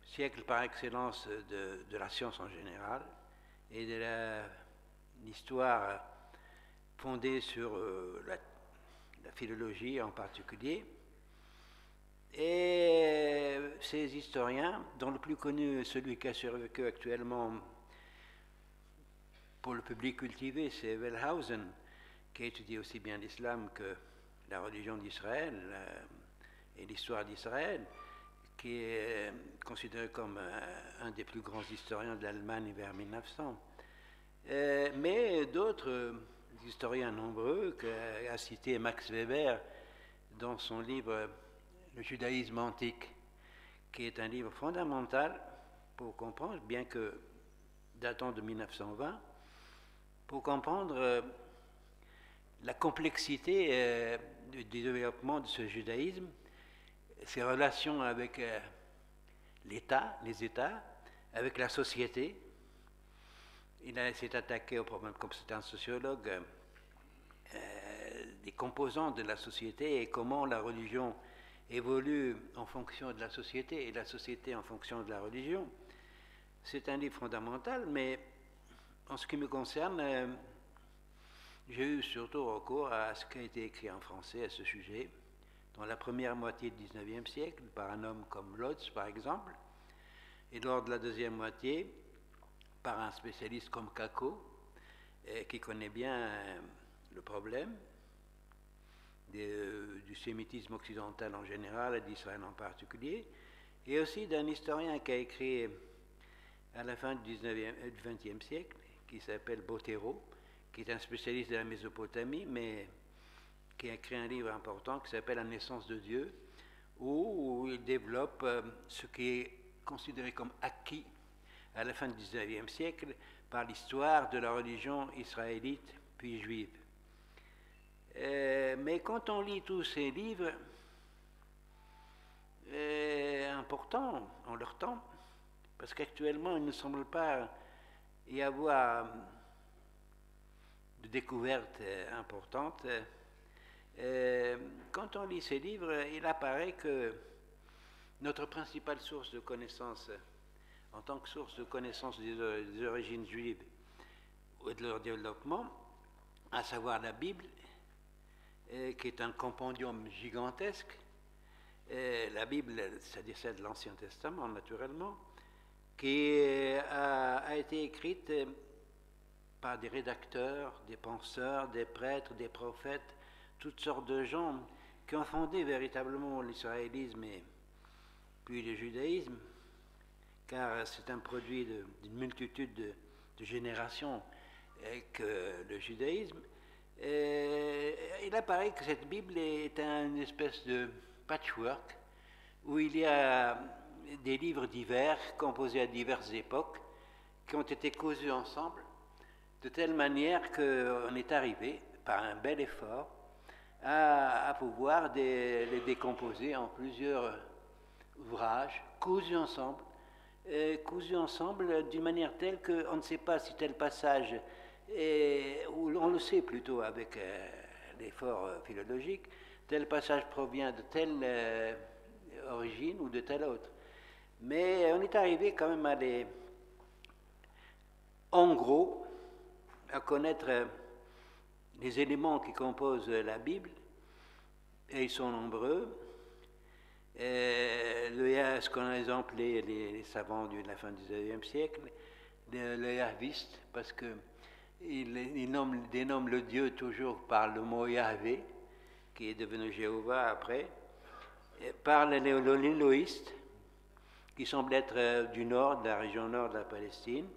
siècle par excellence de la science en général et de l'histoire fondée sur la philologie en particulier. Et ces historiens, dont le plus connu, celui qui a survécu actuellement pour le public cultivé, c'est Wellhausen, qui a étudié aussi bien l'islam que la religion d'Israël et l'histoire d'Israël, qui est considéré comme un des plus grands historiens de l'Allemagne vers 1900. Mais d'autres historiens nombreux, qu'a cité Max Weber dans son livre Le judaïsme antique, qui est un livre fondamental pour comprendre, bien que datant de 1920, pour comprendre la complexité du développement de ce judaïsme, ses relations avec l'État, les États, avec la société. Il s'est attaqué au problème, comme c'est un sociologue, des composants de la société et comment la religion évolue en fonction de la société et la société en fonction de la religion. C'est un livre fondamental, mais en ce qui me concerne, j'ai eu surtout recours à ce qui a été écrit en français à ce sujet, dans la première moitié du XIXe siècle, par un homme comme Lotz, par exemple, et lors de la deuxième moitié, par un spécialiste comme Kako, qui connaît bien le problème du sémitisme occidental en général et d'Israël en particulier, et aussi d'un historien qui a écrit à la fin du XXe siècle, qui s'appelle Bottero, qui est un spécialiste de la Mésopotamie, mais qui a écrit un livre important qui s'appelle La naissance de Dieu, où il développe ce qui est considéré comme acquis à la fin du XIXe siècle par l'histoire de la religion israélite puis juive. Mais quand on lit tous ces livres importants en leur temps, parce qu'actuellement il ne semble pas y avoir de découvertes importantes, quand on lit ces livres, il apparaît que notre principale source de connaissance, en tant que source de connaissance des origines juives et de leur développement, à savoir la Bible, qui est un compendium gigantesque, la Bible, c'est-à-dire celle de l'Ancien Testament naturellement, qui a été écrite par des rédacteurs, des penseurs, des prêtres, des prophètes, toutes sortes de gens qui ont fondé véritablement l'israélisme et puis le judaïsme, car c'est un produit d'une multitude de générations que le judaïsme. Il apparaît que cette Bible est une espèce de patchwork où il y a des livres divers composés à diverses époques qui ont été cousus ensemble de telle manière qu'on est arrivé, par un bel effort, à pouvoir les décomposer en plusieurs ouvrages cousus ensemble d'une manière telle qu'on ne sait pas si tel passage, ou on le sait plutôt avec l'effort philologique, tel passage provient de telle origine ou de telle autre. Mais on est arrivé quand même en gros, à connaître les éléments qui composent la Bible, et ils sont nombreux. Ce qu'on a appelé les savants de la fin du XIXe siècle, le yahviste, parce que il dénomme le Dieu toujours par le mot Yahvé, qui est devenu Jéhovah après, par l'éloïste, qui semble être du nord, de la région nord de la Palestine,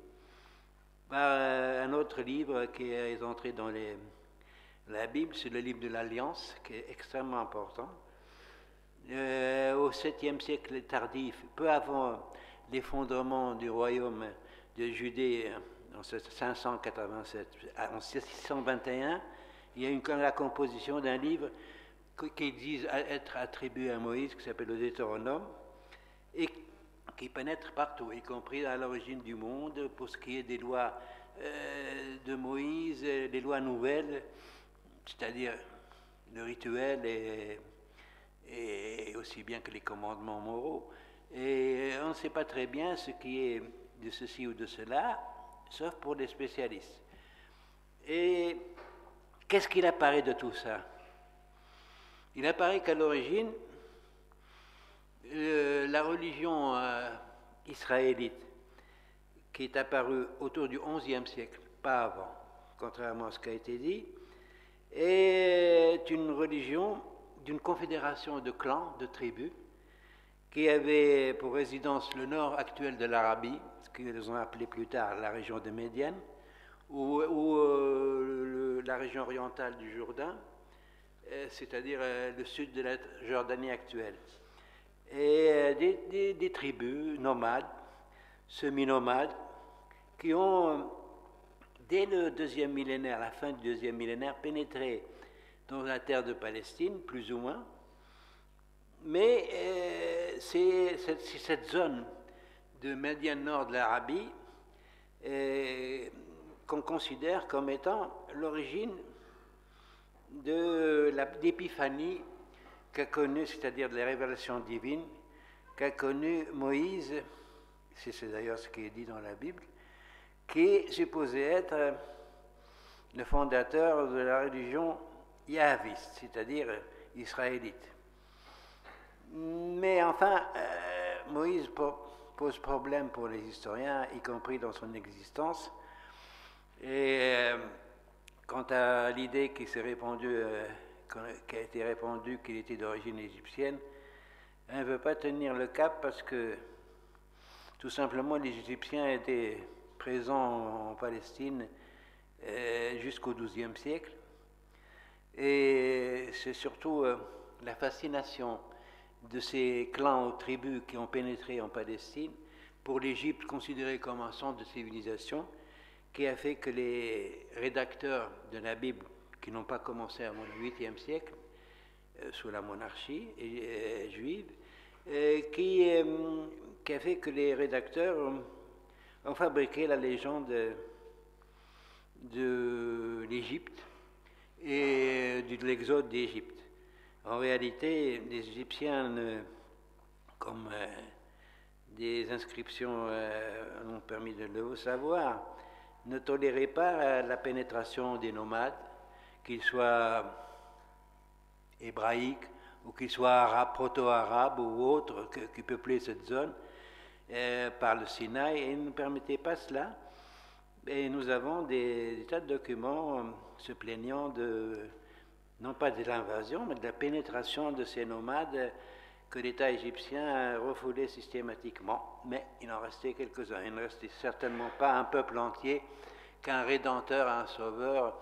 par un autre livre qui est entré dans la Bible, c'est le livre de l'Alliance, qui est extrêmement important. Au 7e siècle tardif, peu avant l'effondrement du royaume de Judée en 587, en 621, il y a eu la composition d'un livre qui disent être attribué à Moïse, qui s'appelle le Deutéronome, et qui pénètre partout, y compris à l'origine du monde, pour ce qui est des lois de Moïse, des lois nouvelles, c'est-à-dire le rituel et aussi bien que les commandements moraux. Et on ne sait pas très bien ce qui est de ceci ou de cela, sauf pour les spécialistes. Et qu'est-ce qu'il apparaît de tout ça? Il apparaît qu'à l'origine, la religion israélite, qui est apparue autour du XIe siècle, pas avant, contrairement à ce qui a été dit, est une religion d'une confédération de clans, de tribus, qui avait pour résidence le nord actuel de l'Arabie, ce qu'ils ont appelé plus tard la région de Médiane, ou la région orientale du Jourdain, c'est-à-dire le sud de la Jordanie actuelle. Et des tribus nomades, semi-nomades, qui ont, dès le deuxième millénaire, la fin du deuxième millénaire, pénétré dans la terre de Palestine, plus ou moins. Mais c'est cette zone de Médiane nord de l'Arabie qu'on considère comme étant l'origine de l'épiphanie qu'a connue, c'est-à-dire de la révélation divine, qu'a connue Moïse, c'est d'ailleurs ce qui est dit dans la Bible, qui est supposé être le fondateur de la religion yahviste, c'est-à-dire israélite. Mais enfin, Moïse pose problème pour les historiens, y compris dans son existence. Et quant à l'idée qui s'est répandue, qui a été répandue qu'il était d'origine égyptienne, elle ne veut pas tenir le cap parce que tout simplement les Égyptiens étaient présents en Palestine jusqu'au XIIe siècle. Et c'est surtout la fascination de ces clans ou tribus qui ont pénétré en Palestine pour l'Égypte considérée comme un centre de civilisation qui a fait que les rédacteurs de la Bible, qui n'ont pas commencé avant le 8e siècle, sous la monarchie juive, qui a fait que les rédacteurs ont fabriqué la légende de l'Égypte et de l'exode d'Égypte. En réalité, les Égyptiens, comme des inscriptions ont permis de le savoir, ne toléraient pas la pénétration des nomades, qu'ils soient hébraïques ou qu'ils soient arabes, proto-arabes ou autres qui peuplaient cette zone par le Sinaï, et ils ne permettaient pas cela. Et nous avons des tas de documents se plaignant non pas de l'invasion, mais de la pénétration de ces nomades que l'État égyptien refoulait systématiquement. Mais il en restait quelques-uns. Il ne restait certainement pas un peuple entier qu'un rédempteur, un sauveur,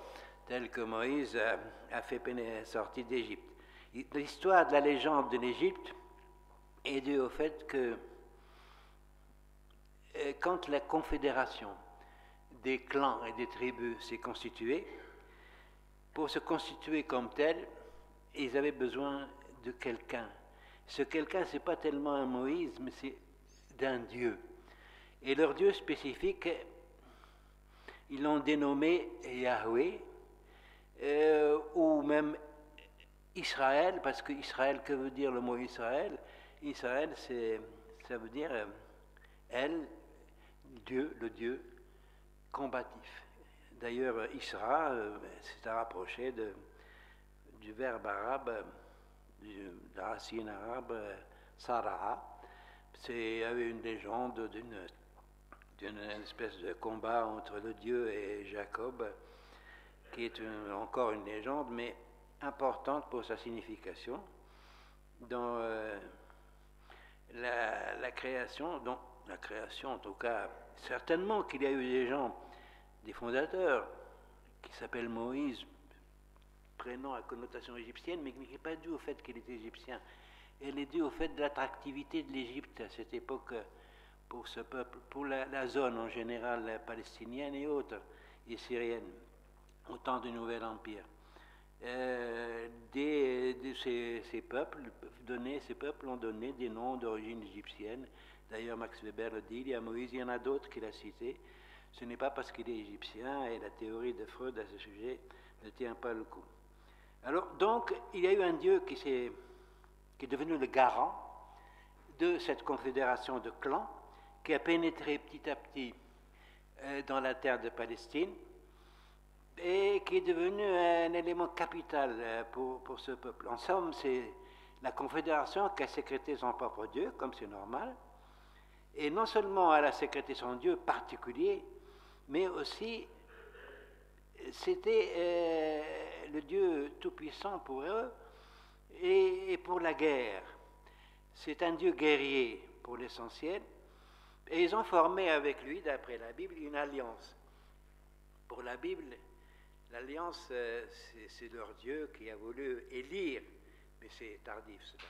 tel que Moïse a fait sortir d'Égypte. L'histoire de la légende de l'Égypte est due au fait que quand la confédération des clans et des tribus s'est constituée, pour se constituer comme tel, ils avaient besoin de quelqu'un. Ce quelqu'un, ce n'est pas tellement un Moïse, mais c'est d'un Dieu. Et leur Dieu spécifique, ils l'ont dénommé Yahweh, ou même Israël, parce que Israël, que veut dire le mot Israël? Israël, ça veut dire elle, Dieu, le Dieu combatif. D'ailleurs, Isra, c'est à rapprocher du verbe arabe, de la racine arabe Sarah. Il y avait une légende d'une espèce de combat entre le Dieu et Jacob, qui est encore une légende, mais importante pour sa signification. Dans la création, en tout cas, certainement qu'il y a eu des gens, des fondateurs, qui s'appellent Moïse, prénom à connotation égyptienne, mais qui n'est pas dû au fait qu'il était égyptien. Elle est due au fait de l'attractivité de l'Égypte à cette époque pour ce peuple, pour la zone en général palestinienne et autres, et syrienne, au temps du Nouvel Empire. Ces peuples ont donné des noms d'origine égyptienne. D'ailleurs, Max Weber le dit, il y a Moïse, il y en a d'autres qu'il a cités. Ce n'est pas parce qu'il est égyptien, et la théorie de Freud à ce sujet ne tient pas le coup. Alors, donc, il y a eu un Dieu qui est devenu le garant de cette confédération de clans, qui a pénétré petit à petit dans la terre de Palestine, et qui est devenu un élément capital pour ce peuple. En somme, c'est la confédération qui a sécrété son propre Dieu, comme c'est normal, et non seulement elle a sécrété son Dieu particulier, mais aussi c'était le Dieu tout-puissant pour eux et pour la guerre. C'est un Dieu guerrier pour l'essentiel, et ils ont formé avec lui, d'après la Bible, une alliance. Pour la Bible, l'alliance, c'est leur Dieu qui a voulu élire, mais c'est tardif cela,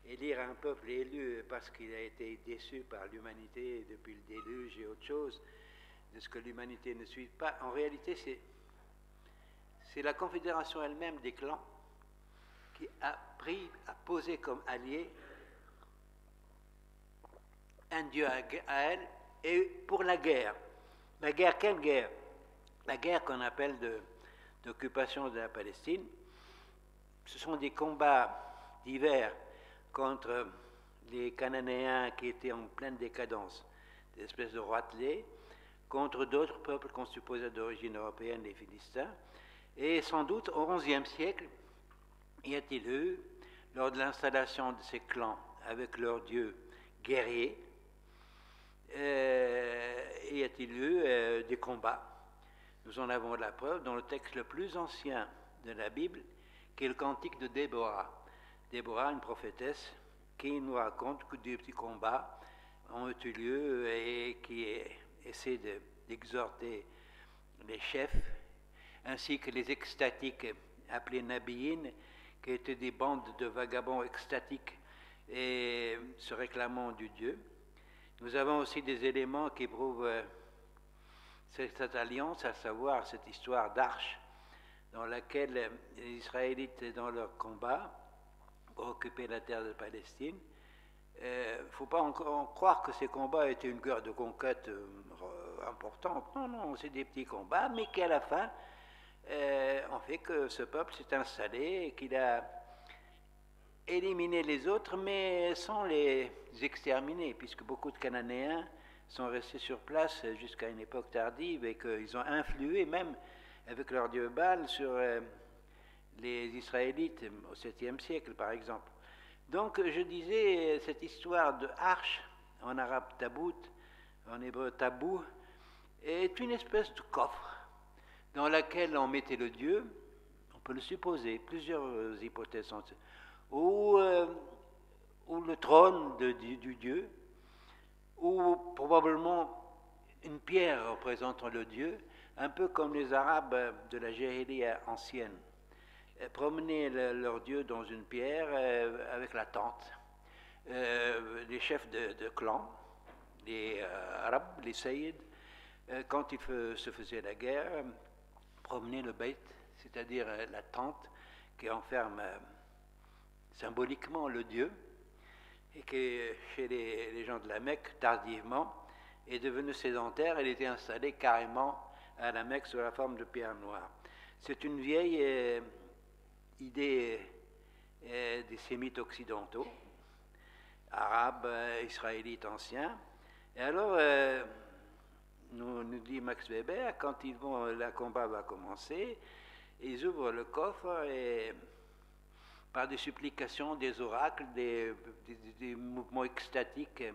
élire un peuple élu parce qu'il a été déçu par l'humanité depuis le déluge et autre chose, de ce que l'humanité ne suit pas. En réalité, c'est la confédération elle-même des clans qui a posé comme allié un Dieu à elle, et pour la guerre. La guerre, quelle guerre? La guerre qu'on appelle d'occupation de la Palestine. Ce sont des combats divers contre les Cananéens qui étaient en pleine décadence, des espèces de roitelets, contre d'autres peuples qu'on supposait d'origine européenne, les Philistins. Et sans doute, au XIe siècle, y a-t-il eu, lors de l'installation de ces clans avec leurs dieux guerriers, y a-t-il eu des combats? Nous en avons la preuve dans le texte le plus ancien de la Bible, qui est le cantique de Déborah. Déborah, une prophétesse, qui nous raconte que des petits combats ont eu lieu et qui essaie d'exhorter les chefs, ainsi que les extatiques appelés Nabiyines, qui étaient des bandes de vagabonds extatiques et se réclamant du Dieu. Nous avons aussi des éléments qui prouvent cette alliance, à savoir cette histoire d'arche dans laquelle les Israélites, dans leur combat pour occuper la terre de Palestine, il ne faut pas encore croire que ces combats étaient une guerre de conquête importante. Non, non, c'est des petits combats, mais qui à la fin ont fait que ce peuple s'est installé et qu'il a éliminé les autres, mais sans les exterminer, puisque beaucoup de Cananéens sont restés sur place jusqu'à une époque tardive et qu'ils ont influé même avec leur dieu Baal sur les Israélites au 7e siècle, par exemple. Donc, je disais, cette histoire de arche, en arabe tabout, en hébreu tabou, est une espèce de coffre dans laquelle on mettait le Dieu, on peut le supposer, plusieurs hypothèses sont, ou le trône du Dieu, ou probablement une pierre représentant le Dieu, un peu comme les Arabes de la Jahiliya ancienne promenaient leur Dieu dans une pierre avec la tente. Les chefs de clan, les Arabes, les Saïds, quand ils se faisaient la guerre, promenaient le Beit, c'est-à-dire la tente qui enferme symboliquement le Dieu, et qui, chez les gens de la Mecque, tardivement, est devenu sédentaire. Elle était installée carrément à la Mecque sous la forme de pierre noire. C'est une vieille idée des sémites occidentaux, arabes, israélites anciens. Et alors, nous dit Max Weber, quand le combat va commencer, ils ouvrent le coffre et par des supplications, des oracles, des mouvements extatiques.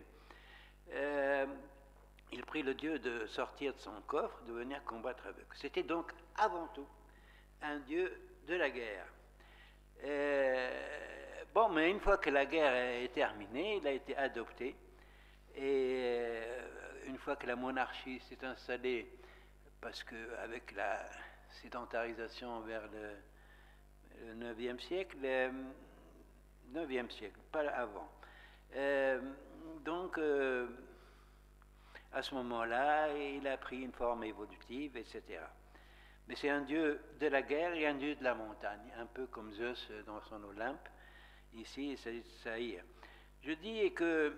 Il prie le Dieu de sortir de son coffre, de venir combattre avec eux. C'était donc avant tout un Dieu de la guerre. Bon, mais une fois que la guerre est terminée, il a été adopté. Et une fois que la monarchie s'est installée, parce qu'avec la sédentarisation vers le 9e siècle, 9e siècle, pas avant. Donc, à ce moment-là, il a pris une forme évolutive, etc. Mais c'est un dieu de la guerre et un dieu de la montagne, un peu comme Zeus dans son Olympe. Ici, c'est Saïr. Je dis que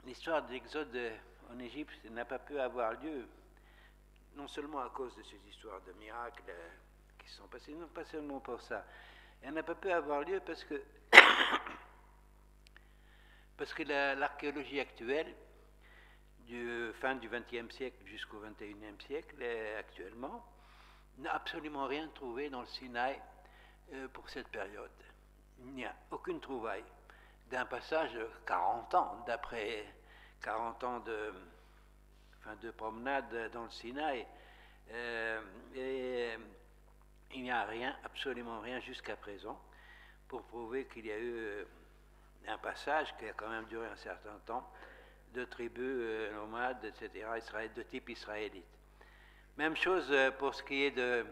l'histoire de l'exode en Égypte n'a pas pu avoir lieu, non seulement à cause de ces histoires de miracles qui sont passées, non pas seulement pour ça. Elle n'a pas pu avoir lieu parce que, l'archéologie actuelle, du fin du XXe siècle jusqu'au XXIe siècle, actuellement, n'a absolument rien trouvé dans le Sinaï pour cette période. Il n'y a aucune trouvaille d'un passage de 40 ans, d'après 40 ans de promenade dans le Sinaï. Et il n'y a rien, absolument rien jusqu'à présent, pour prouver qu'il y a eu un passage qui a quand même duré un certain temps, de tribus nomades, etc., de type israélite. Même chose pour ce qui est de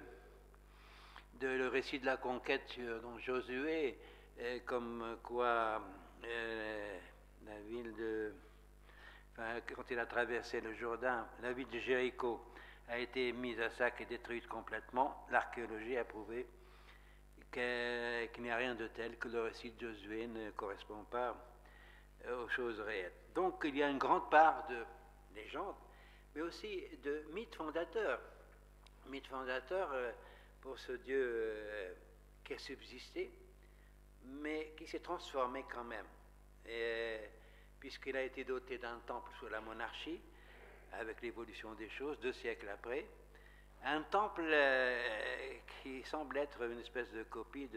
le récit de la conquête dans Josué, comme quoi la ville quand il a traversé le Jourdain, la ville de Jéricho a été mise à sac et détruite complètement. L'archéologie a prouvé qu'il n'y a rien de tel, que le récit de Josué ne correspond pas aux choses réelles. Donc il y a une grande part de légende, mais aussi de mythes fondateurs. Mythe fondateur pour ce Dieu qui a subsisté, mais qui s'est transformé quand même, puisqu'il a été doté d'un temple sous la monarchie, avec l'évolution des choses, 2 siècles après. Un temple qui semble être une espèce de copie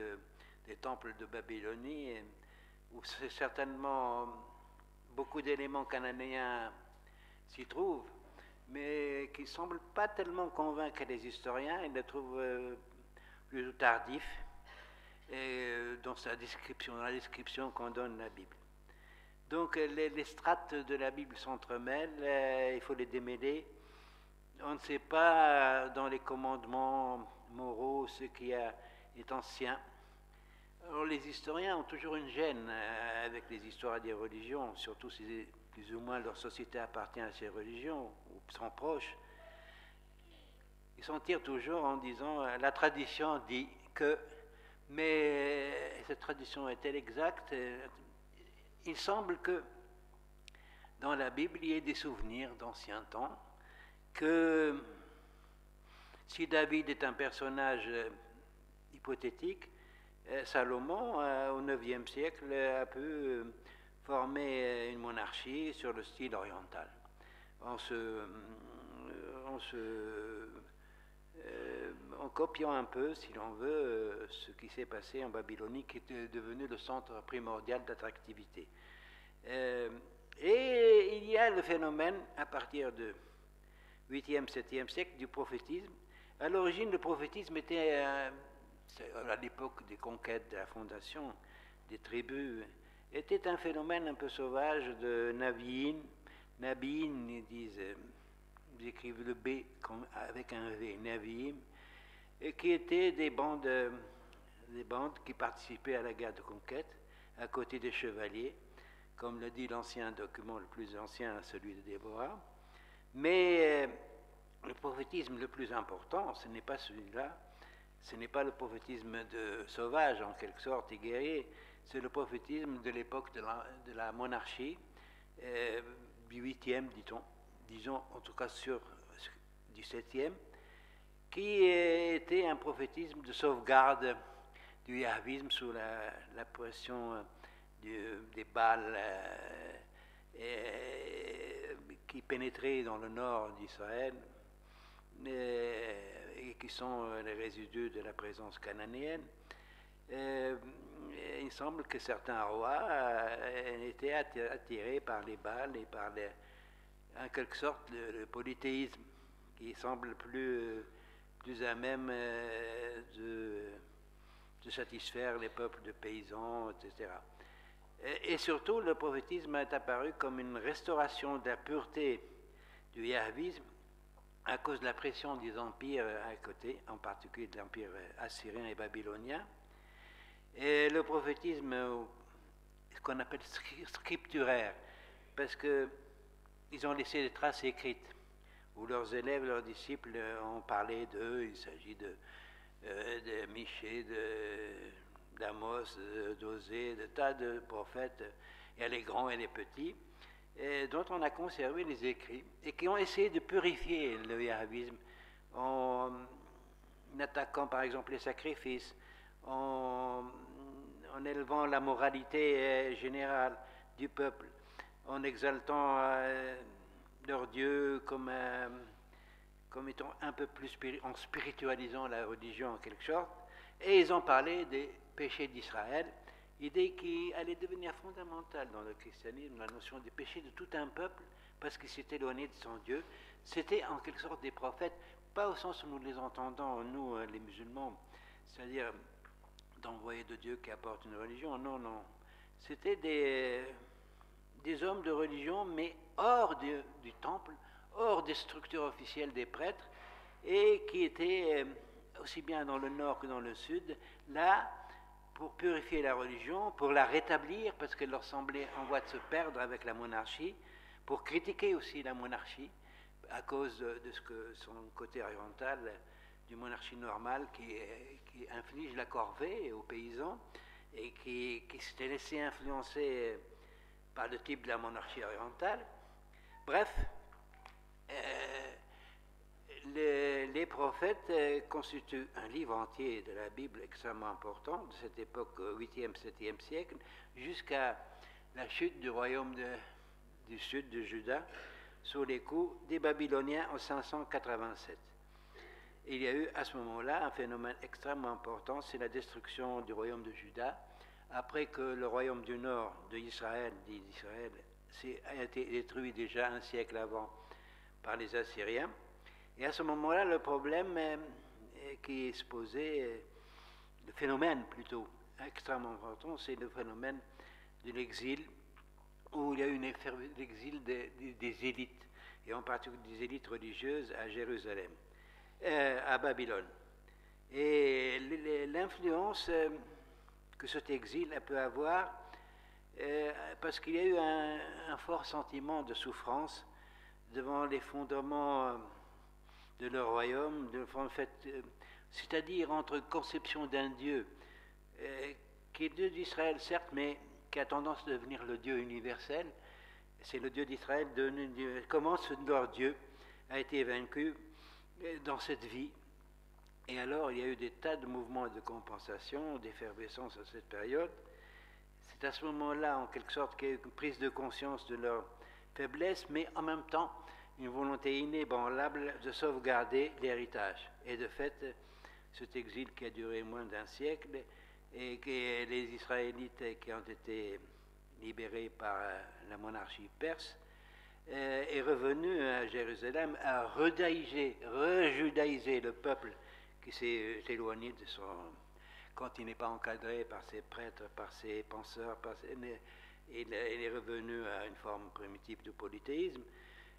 des temples de Babylonie, où c'est certainement beaucoup d'éléments cananéens s'y trouvent, mais qui ne semble pas tellement convaincre les historiens. Ils le trouvent plutôt tardif dans la description qu'on donne de la Bible. Donc les strates de la Bible s'entremêlent, il faut les démêler. On ne sait pas dans les commandements moraux ce qui est ancien. Alors les historiens ont toujours une gêne avec les histoires des religions, surtout si plus ou moins leur société appartient à ces religions ou sont proches. Ils s'en tirent toujours en disant la tradition dit que, mais cette tradition est-elle exacte? Il semble que dans la Bible il y ait des souvenirs d'anciens temps, que si David est un personnage hypothétique, Salomon, au IXe siècle, a pu former une monarchie sur le style oriental, en copiant un peu, si l'on veut, ce qui s'est passé en Babylonie, qui était devenu le centre primordial d'attractivité. Et il y a le phénomène, à partir du 8e, 7e siècle, du prophétisme. À l'origine, le prophétisme était, à l'époque des conquêtes, de la fondation des tribus, était un phénomène un peu sauvage de Nabiin. Nabiin, ils écrivent le B avec un V, Nabiim, et qui étaient des bandes qui participaient à la guerre de conquête, à côté des chevaliers, comme le dit l'ancien document, le plus ancien, celui de Déborah. Mais le prophétisme le plus important, ce n'est pas celui-là, ce n'est pas le prophétisme de sauvage, en quelque sorte, et guerrier, c'est le prophétisme de l'époque de la monarchie, du 8e, disons en tout cas sur du 7e, qui était un prophétisme de sauvegarde du yahvisme sous la pression des Baals qui pénétraient dans le nord d'Israël et qui sont les résidus de la présence cananéenne. Il semble que certains rois étaient attirés par les Baals et par, en quelque sorte, le polythéisme, qui semble plus à même de satisfaire les peuples de paysans, etc. Et surtout, le prophétisme est apparu comme une restauration de la pureté du yahvisme à cause de la pression des empires à côté, en particulier de l'empire assyrien et babylonien. Et le prophétisme, ce qu'on appelle scripturaire, parce qu'ils ont laissé des traces écrites, où leurs élèves, leurs disciples ont parlé d'eux. Il s'agit de Michée, d'Amos, d'Osée, de tas de prophètes, et les grands et les petits, dont on a conservé les écrits, et qui ont essayé de purifier le yahvisme en attaquant par exemple les sacrifices, en élevant la moralité générale du peuple, en exaltant leur Dieu comme étant un peu plus en spiritualisant la religion en quelque sorte. Et ils ont parlé des péchés d'Israël, idée qui allait devenir fondamentale dans le christianisme, la notion des péchés de tout un peuple, parce qu'il s'est éloigné de son Dieu. C'était en quelque sorte des prophètes, pas au sens où nous les entendons, nous les musulmans, c'est-à-dire d'envoyés de Dieu qui apportent une religion. Non, non. C'était des hommes de religion, mais hors du temple, hors des structures officielles des prêtres, et qui étaient, aussi bien dans le nord que dans le sud, là pour purifier la religion, pour la rétablir, parce qu'elle leur semblait en voie de se perdre avec la monarchie, pour critiquer aussi la monarchie, à cause de ce que son côté oriental d'une monarchie normale qui inflige la corvée aux paysans et qui s'était laissé influencer par le type de la monarchie orientale. Bref, les prophètes constituent un livre entier de la Bible extrêmement important de cette époque 8e, 7e siècle jusqu'à la chute du royaume du sud de Juda sous les coups des Babyloniens en 587. Il y a eu à ce moment-là un phénomène extrêmement important, c'est la destruction du royaume de Juda, après que le royaume du nord d'Israël, dit d'Israël, a été détruit déjà un siècle avant par les Assyriens. Et à ce moment-là, le problème qui se posait, le phénomène plutôt extrêmement important, c'est le phénomène de l'exil, où il y a eu l'exil des élites, et en particulier des élites religieuses à Jérusalem, à Babylone. Et l'influence que cet exil peut avoir, parce qu'il y a eu un fort sentiment de souffrance devant l'effondrement de leur royaume, c'est-à-dire entre conception d'un Dieu qui est Dieu d'Israël, certes, mais qui a tendance à devenir le Dieu universel. C'est le Dieu d'Israël, comment leur Dieu a été vaincu dans cette vie. Et alors, il y a eu des tas de mouvements de compensation, d'effervescence à cette période. C'est à ce moment-là, en quelque sorte, qu'il y a eu une prise de conscience de leur faiblesse, mais en même temps, une volonté inébranlable de sauvegarder l'héritage. Et de fait, cet exil qui a duré moins d'un siècle, et que les Israélites qui ont été libérés par la monarchie perse, est revenu à Jérusalem à rejudaïser le peuple qui s'est éloigné de son... quand il n'est pas encadré par ses prêtres, par ses penseurs, il est revenu à une forme primitive de polythéisme.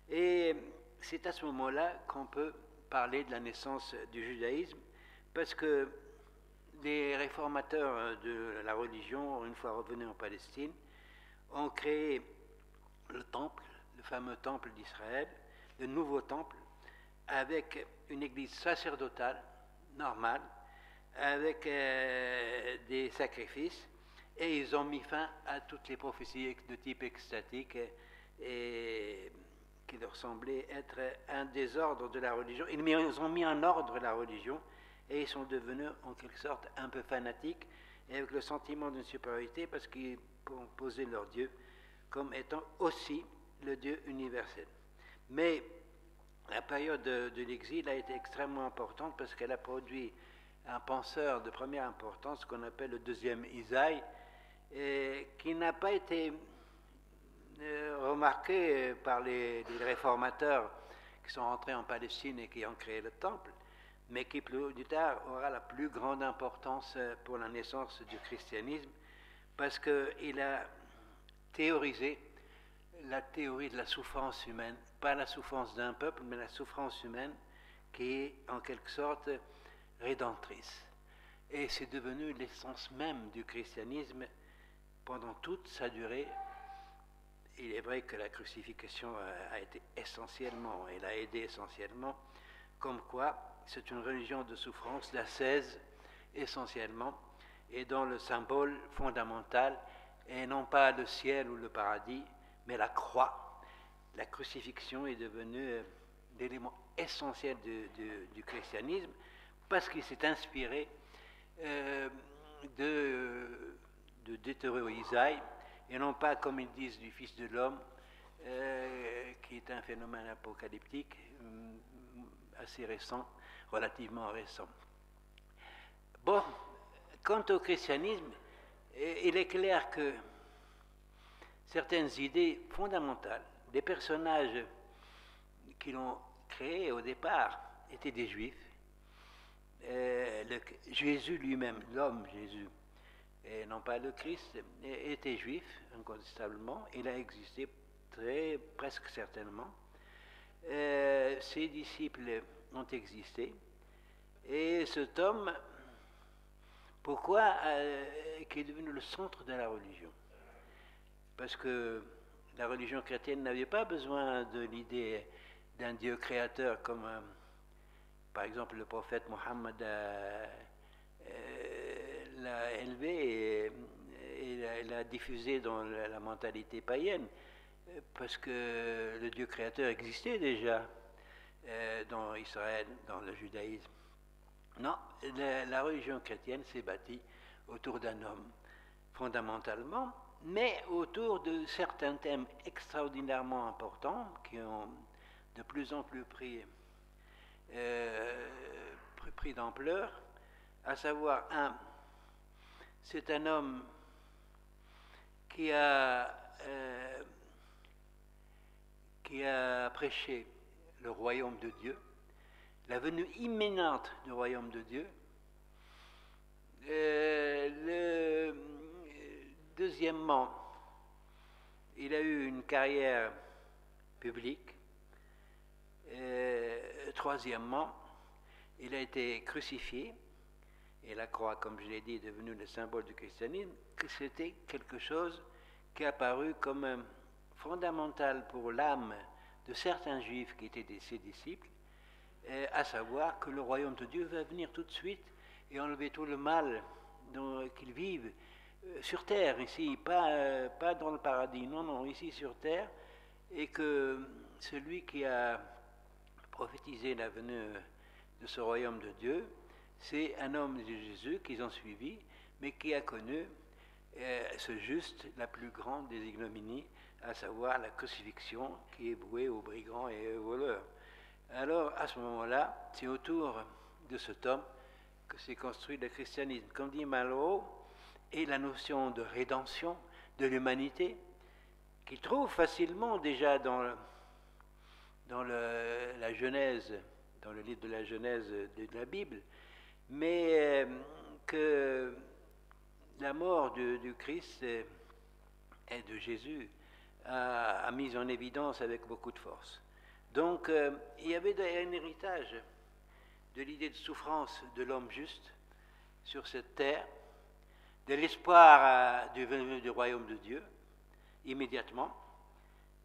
Et c'est à ce moment-là qu'on peut parler de la naissance du judaïsme, parce que les réformateurs de la religion, une fois revenus en Palestine, ont créé le temple, le fameux temple d'Israël, le nouveau temple, avec une église sacerdotale, normale, avec des sacrifices, et ils ont mis fin à toutes les prophéties de type extatique et qui leur semblait être un désordre de la religion. Ils ont mis en ordre la religion et ils sont devenus en quelque sorte un peu fanatiques et avec le sentiment d'une supériorité parce qu'ils posaient leur Dieu comme étant aussi le Dieu universel. Mais la période de l'exil a été extrêmement importante parce qu'elle a produit un penseur de première importance qu'on appelle le deuxième Isaïe, qui n'a pas été remarqué par les réformateurs qui sont rentrés en Palestine et qui ont créé le temple, mais qui plus tard aura la plus grande importance pour la naissance du christianisme, parce qu'il a théorisé la théorie de la souffrance humaine, pas la souffrance d'un peuple, mais la souffrance humaine qui est en quelque sorte rédemptrice. Et c'est devenu l'essence même du christianisme pendant toute sa durée. Il est vrai que la crucifixion a été essentiellement, elle a aidé essentiellement, comme quoi c'est une religion de souffrance, d'ascèse essentiellement, et dont le symbole fondamental est non pas le ciel ou le paradis, mais la croix. La crucifixion est devenue l'élément essentiel du christianisme parce qu'il s'est inspiré de Isaïe, et non pas, comme ils disent, du Fils de l'homme, qui est un phénomène apocalyptique assez récent, relativement récent. Bon, quant au christianisme, il est clair que certaines idées fondamentales, des personnages qui l'ont créé au départ étaient des juifs. Jésus lui-même, l'homme Jésus, et non pas le Christ, était juif, incontestablement. Il a existé presque certainement. Ses disciples ont existé. Et cet homme, pourquoi qui est devenu le centre de la religion? Parce que la religion chrétienne n'avait pas besoin de l'idée d'un Dieu créateur comme par exemple le prophète Mohammed l'a élevé et l'a diffusé dans la mentalité païenne, parce que le Dieu créateur existait déjà dans Israël, dans le judaïsme. Non, la religion chrétienne s'est bâtie autour d'un homme, fondamentalement, mais autour de certains thèmes extraordinairement importants qui ont de plus en plus pris d'ampleur, à savoir, c'est un homme qui a prêché le royaume de Dieu, la venue imminente du royaume de Dieu. Deuxièmement, il a eu une carrière publique. Troisièmement, il a été crucifié, et la croix, comme je l'ai dit, est devenue le symbole du christianisme, que c'était quelque chose qui est apparu comme fondamental pour l'âme de certains juifs qui étaient ses disciples, à savoir que le royaume de Dieu va venir tout de suite et enlever tout le mal qu'ils vivent sur terre, ici, pas dans le paradis, non, ici sur terre, et que celui qui a prophétisé la venue de ce royaume de Dieu, c'est un homme de Jésus qu'ils ont suivi, mais qui a connu ce juste, la plus grande des ignominies, à savoir la crucifixion qui est vouée aux brigands et aux voleurs. Alors, à ce moment-là, c'est autour de cet homme que s'est construit le christianisme. Comme dit Malraux, et la notion de rédemption de l'humanité, qu'il trouve facilement déjà dans la Genèse, dans le livre de la Genèse de la Bible, mais que la mort du Christ et de Jésus a mis en évidence avec beaucoup de force. Donc, il y avait un héritage de l'idée de souffrance de l'homme juste sur cette terre, de l'espoir du venue du royaume de Dieu, immédiatement,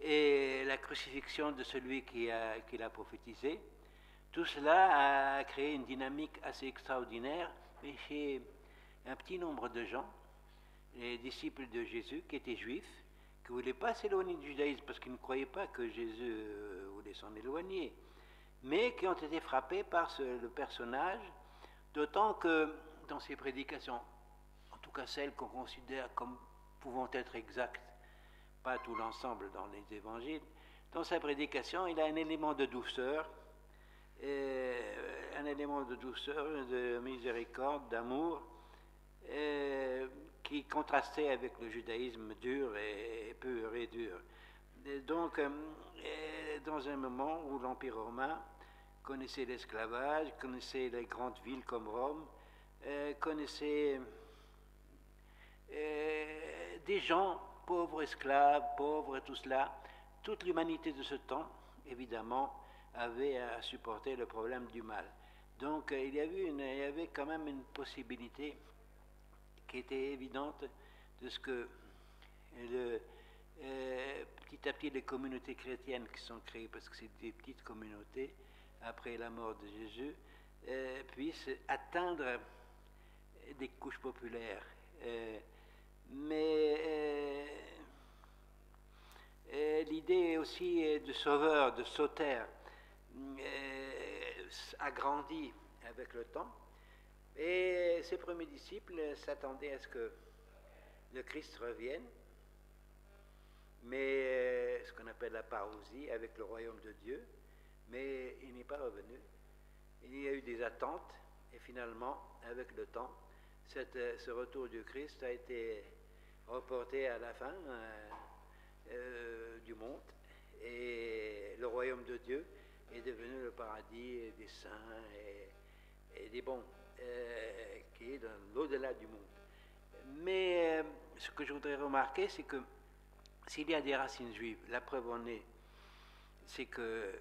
et la crucifixion de celui qui l'a prophétisé. Tout cela a créé une dynamique assez extraordinaire, mais chez un petit nombre de gens, les disciples de Jésus, qui étaient juifs, qui ne voulaient pas s'éloigner du judaïsme parce qu'ils ne croyaient pas que Jésus voulait s'en éloigner, mais qui ont été frappés par le personnage, d'autant que dans ses prédications, en tout cas celles qu'on considère comme pouvant être exactes, pas tout l'ensemble dans les évangiles, dans sa prédication, il a un élément de douceur, un élément de douceur, de miséricorde, d'amour, qui contrastait avec le judaïsme dur et pur et dur. Et donc, dans un moment où l'Empire romain connaissait l'esclavage, connaissait les grandes villes comme Rome, connaissait des gens pauvres, esclaves, pauvres, tout cela, toute l'humanité de ce temps, évidemment, avait à supporter le problème du mal. Donc il y avait quand même une possibilité qui était évidente de ce que petit à petit les communautés chrétiennes qui sont créées, parce que c'est des petites communautés après la mort de Jésus, puissent atteindre des couches populaires. Mais l'idée aussi de sauveur, de sauteur, a grandi avec le temps. Et ses premiers disciples s'attendaient à ce que le Christ revienne, mais ce qu'on appelle la parousie avec le royaume de Dieu, mais il n'est pas revenu. Il y a eu des attentes, et finalement, avec le temps, ce retour du Christ a été reporté à la fin du monde, et le royaume de Dieu est devenu le paradis des saints et des bons, qui est dans l'au-delà du monde. Mais ce que je voudrais remarquer, c'est que s'il y a des racines juives, la preuve en est, c'est que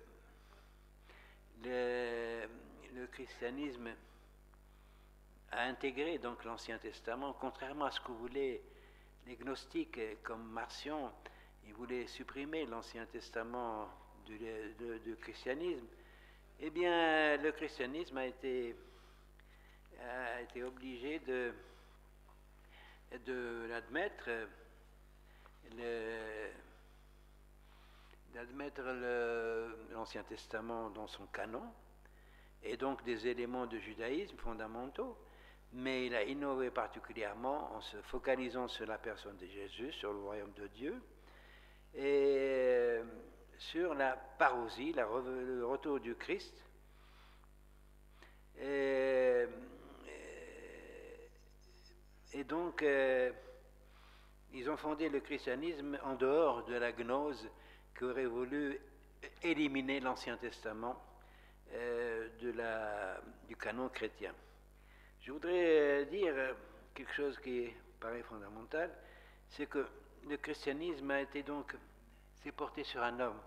le christianisme a intégré donc l'Ancien Testament, contrairement à ce que voulaient les gnostiques comme Marcion. Ils voulaient supprimer l'Ancien Testament du christianisme. Eh bien, le christianisme a été obligé d'admettre l'Ancien Testament dans son canon, et donc des éléments de judaïsme fondamentaux, mais il a innové particulièrement en se focalisant sur la personne de Jésus, sur le royaume de Dieu, et sur la parousie, le retour du Christ. Et donc, ils ont fondé le christianisme en dehors de la gnose qui aurait voulu éliminer l'Ancien Testament du canon chrétien. Je voudrais dire quelque chose qui paraît fondamental, c'est que le christianisme s'est porté sur un homme,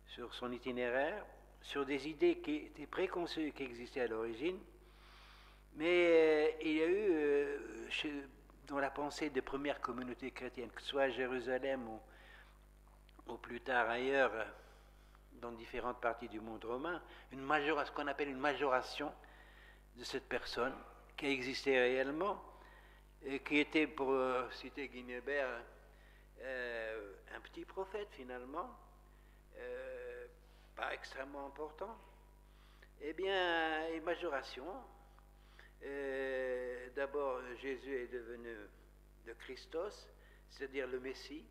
sur son itinéraire, sur des idées qui étaient préconçues, qui existaient à l'origine, mais il y a eu dans la pensée des premières communautés chrétiennes, que ce soit à Jérusalem ou plus tard ailleurs, dans différentes parties du monde romain, ce qu'on appelle une majoration de cette personne qui existait réellement et qui était, pour citer Guinebert, un petit prophète finalement, pas extrêmement important. Eh bien, une majoration. D'abord, Jésus est devenu le Christos, c'est-à-dire le Messie,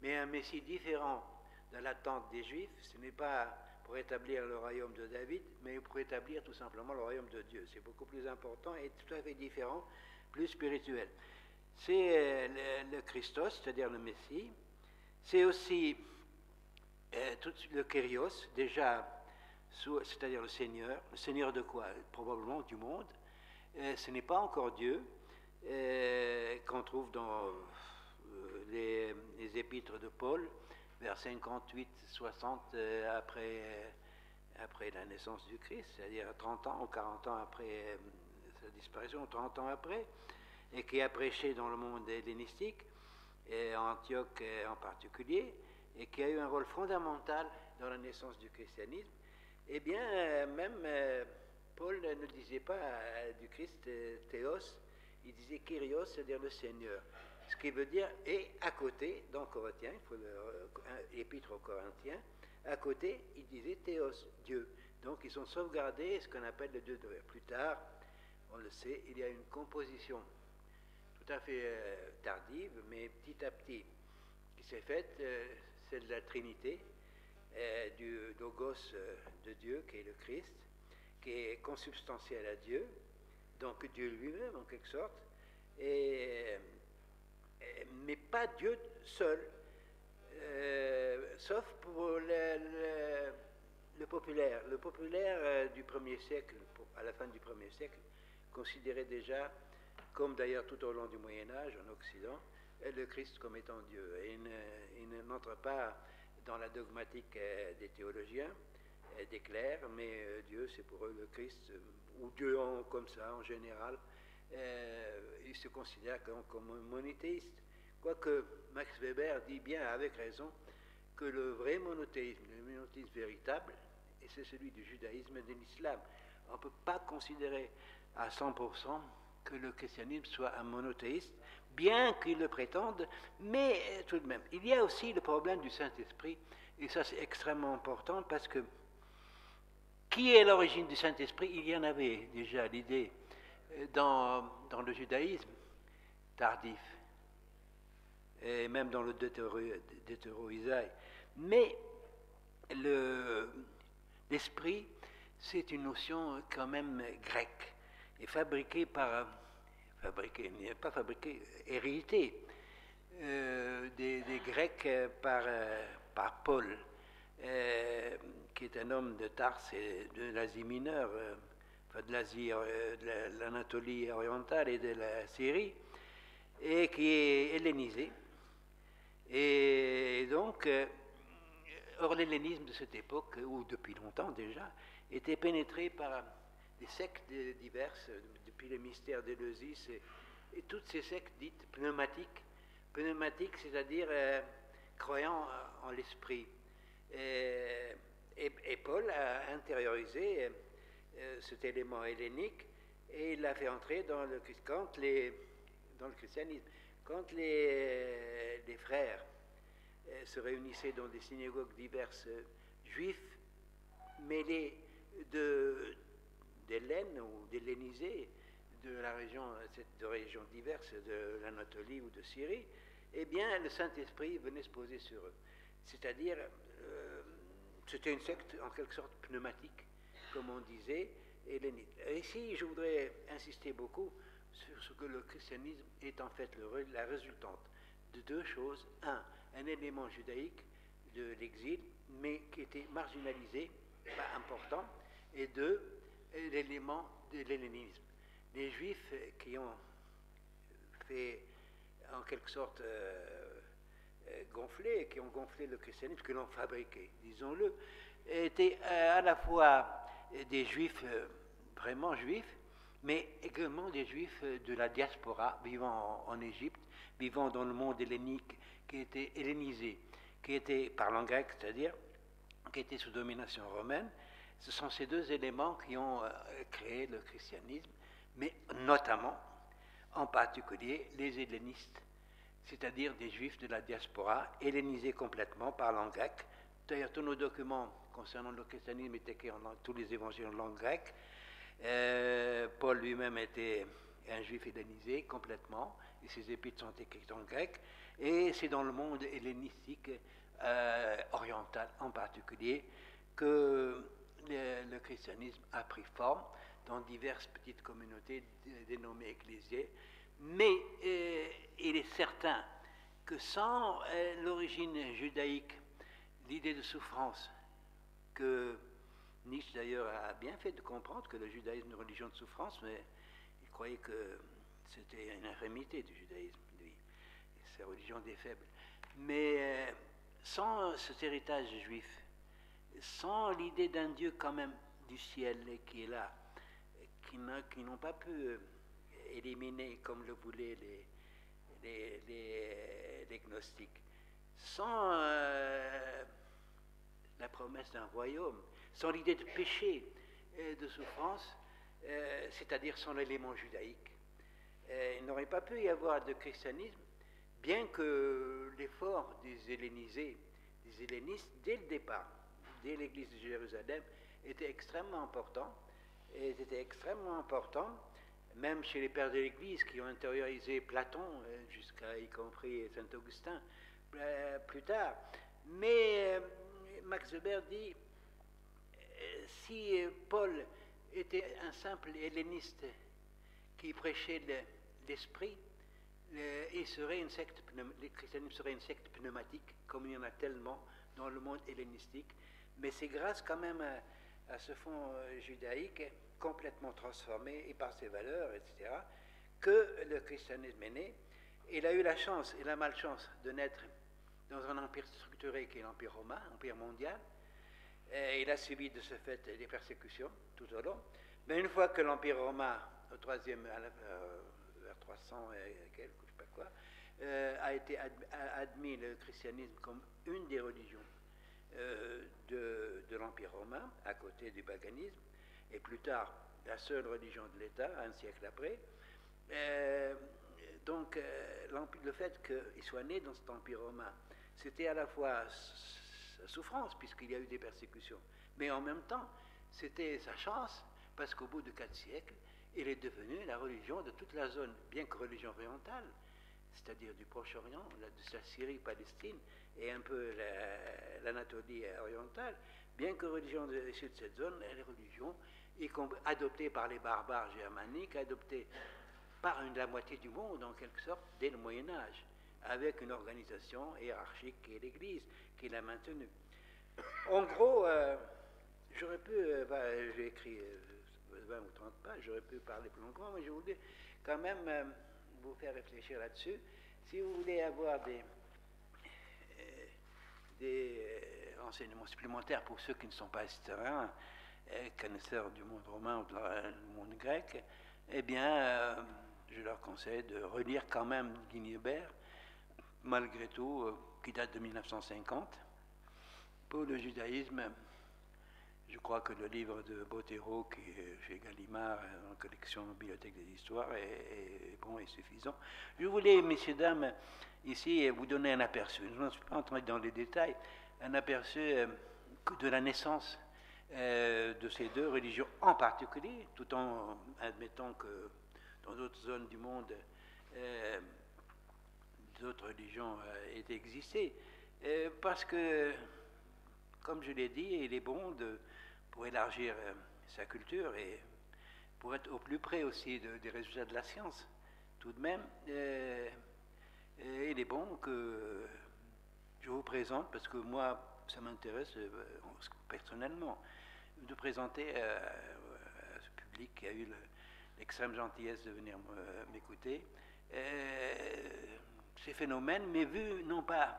mais un Messie différent de l'attente des Juifs. Ce n'est pas pour établir le royaume de David, mais pour établir tout simplement le royaume de Dieu. C'est beaucoup plus important et tout à fait différent, plus spirituel. C'est le Christos, c'est-à-dire le Messie. C'est aussi le Kyrios, déjà, c'est-à-dire le Seigneur. Le Seigneur de quoi? Probablement du monde. Ce n'est pas encore Dieu, qu'on trouve dans les épîtres de Paul, vers 58-60 après la naissance du Christ, c'est-à-dire 30 ans ou 40 ans après sa disparition, 30 ans après, et qui a prêché dans le monde hellénistique, et à Antioche en particulier, et qui a eu un rôle fondamental dans la naissance du christianisme. Eh bien, même Paul ne disait pas du Christ Théos, il disait Kyrios, c'est-à-dire le Seigneur. Ce qui veut dire, et à côté, dans Corinthiens, il faut l'épître aux Corinthiens, à côté, il disait Théos, Dieu. Donc ils sont sauvegardés, ce qu'on appelle le Dieu de Dieu. Plus tard, on le sait, il y a une composition tout à fait tardive, mais petit à petit, qui s'est faite, celle de la Trinité, du Logos de Dieu, qui est le Christ, qui est consubstantiel à Dieu, donc Dieu lui-même en quelque sorte, mais pas Dieu seul, sauf pour le populaire. Le populaire du 1er siècle, à la fin du 1er siècle, considérait déjà, comme d'ailleurs tout au long du Moyen-Âge en Occident, le Christ comme étant Dieu. Et il n'entre pas dans la dogmatique des théologiens, des clercs, mais Dieu, c'est pour eux le Christ, ou Dieu comme ça en général. Ils se considèrent comme monothéistes. Quoique Max Weber dit bien avec raison que le vrai monothéisme, le monothéisme véritable, et c'est celui du judaïsme et de l'islam. On ne peut pas considérer à 100% que le christianisme soit un monothéiste, bien qu'il le prétende, mais tout de même. Il y a aussi le problème du Saint-Esprit, et ça c'est extrêmement important parce que qui est l'origine du Saint-Esprit? Il y en avait déjà l'idée dans le judaïsme tardif, et même dans le Deutéro-Isaïe. Mais l'esprit, c'est une notion quand même grecque, et héritée des Grecs par Paul, qui est un homme de Tarse et de l'Asie mineure, de l'Asie, de l'Anatolie orientale et de la Syrie, et qui est hellénisé. Et donc, or l'hellénisme de cette époque, ou depuis longtemps déjà, était pénétré par des sectes diverses, depuis les mystères d'Éleusis et toutes ces sectes dites pneumatiques, c'est-à-dire croyant en l'esprit. Et Paul a intériorisé cet élément hellénique et il l'a fait entrer dans le christianisme. Quand les frères se réunissaient dans des synagogues diverses, juifs mêlés d'Hélène ou d'hellénisés de régions diverses de l'Anatolie ou de Syrie, eh bien le Saint-Esprit venait se poser sur eux. C'est-à-dire, c'était une secte en quelque sorte pneumatique, comme on disait, hellénite. Et ici, je voudrais insister beaucoup sur ce que le christianisme est en fait la résultante de deux choses. Un élément judaïque de l'exil, mais qui était marginalisé, pas important, et deux, l'élément de l'hellénisme. Les Juifs qui ont fait en quelque sorte qui ont gonflé le christianisme, qui l'ont fabriqué, disons-le, étaient à la fois des Juifs vraiment Juifs, mais également des Juifs de la diaspora vivant en Égypte, vivant dans le monde hellénique, qui était hellénisé, qui était parlant grec, c'est-à-dire qui était sous domination romaine. Ce sont ces deux éléments qui ont créé le christianisme, mais notamment, en particulier, les hellénistes, c'est-à-dire des juifs de la diaspora, hellénisés complètement, parlant grec. D'ailleurs, tous nos documents concernant le christianisme étaient écrits tous les évangiles en langue grecque. Paul lui-même était un juif hellénisé complètement, et ses épîtres sont écrites en grec, et c'est dans le monde hellénistique oriental en particulier que le christianisme a pris forme dans diverses petites communautés dénommées ecclésiées, mais il est certain que sans l'origine judaïque, l'idée de souffrance, que Nietzsche d'ailleurs a bien fait de comprendre que le judaïsme est une religion de souffrance, mais il croyait que c'était une infirmité du judaïsme, lui, c'est la religion des faibles. Mais sans cet héritage juif, sans l'idée d'un Dieu quand même du ciel qui est là, qui n'ont pas pu éliminer comme le voulaient les gnostiques, sans la promesse d'un royaume, sans l'idée de péché et de souffrance, c'est-à-dire sans l'élément judaïque, il n'aurait pas pu y avoir de christianisme, bien que l'effort des hellénisés, des hellénistes, dès le départ, dès l'église de Jérusalem, était extrêmement important, et était extrêmement important, même chez les pères de l'Église qui ont intériorisé Platon, jusqu'à y compris Saint-Augustin, plus tard. Mais Max Weber dit, si Paul était un simple helléniste qui prêchait l'esprit, le christianisme serait une secte pneumatique, comme il y en a tellement dans le monde hellénistique. Mais c'est grâce quand même à ce fond judaïque complètement transformé et par ses valeurs, etc., que le christianisme est né. Il a eu la chance et la malchance de naître dans un empire structuré qui est l'Empire romain, empire mondial. Et il a subi de ce fait des persécutions tout au long. Mais une fois que l'Empire romain, au troisième, vers 300 et quelques, je ne sais pas quoi, a admis le christianisme comme une des religions de l'Empire romain, à côté du paganisme, et plus tard la seule religion de l'État, un siècle après. Donc le fait qu'il soit né dans cet empire romain, c'était à la fois sa souffrance, puisqu'il y a eu des persécutions, mais en même temps, c'était sa chance, parce qu'au bout de 4 siècles, il est devenu la religion de toute la zone, bien que religion orientale, c'est-à-dire du Proche-Orient, de la Syrie, Palestine, et un peu l'Anatolie orientale, bien que religion issue de cette zone, elle est religion adoptée par les barbares germaniques, adoptée par la moitié du monde, en quelque sorte, dès le Moyen-Âge, avec une organisation hiérarchique qui est l'Église, qui l'a maintenue. En gros, j'aurais pu, j'ai écrit 20 ou 30 pages, j'aurais pu parler plus longtemps, mais je voulais quand même vous faire réfléchir là-dessus. Si vous voulez avoir des renseignements supplémentaires pour ceux qui ne sont pas historiens, connaisseurs du monde romain ou du monde grec, eh bien, je leur conseille de relire quand même Guinevere, malgré tout, qui date de 1950. Pour le judaïsme, je crois que le livre de Bottero, qui est chez Gallimard, en collection Bibliothèque des Histoires, est bon et suffisant. Je voulais, messieurs, dames, ici, vous donner un aperçu, je ne suis pas entré dans les détails, un aperçu de la naissance de ces deux religions en particulier, tout en admettant que dans d'autres zones du monde, d'autres religions aient existé. Parce que, comme je l'ai dit, il est bon pour élargir sa culture et pour être au plus près aussi des résultats de la science. Tout de même, il est bon que je vous présente, parce que moi, ça m'intéresse personnellement, de présenter à ce public qui a eu l'extrême gentillesse de venir m'écouter ces phénomènes, mais vus non pas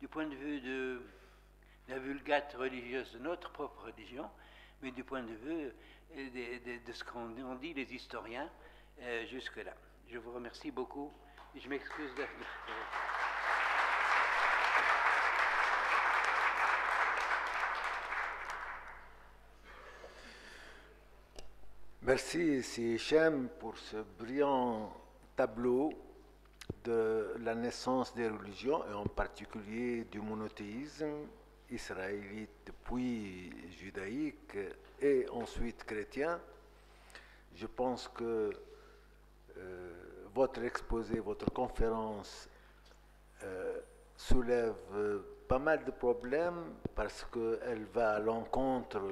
du point de vue de la vulgate religieuse de notre propre religion, mais du point de vue de ce qu'ont dit les historiens jusque-là. Je vous remercie beaucoup et je m'excuse de... Merci, Hichem, pour ce brillant tableau de la naissance des religions, et en particulier du monothéisme israélite, puis judaïque, et ensuite chrétien. Je pense que votre exposé, votre conférence soulève pas mal de problèmes parce qu'elle va à l'encontre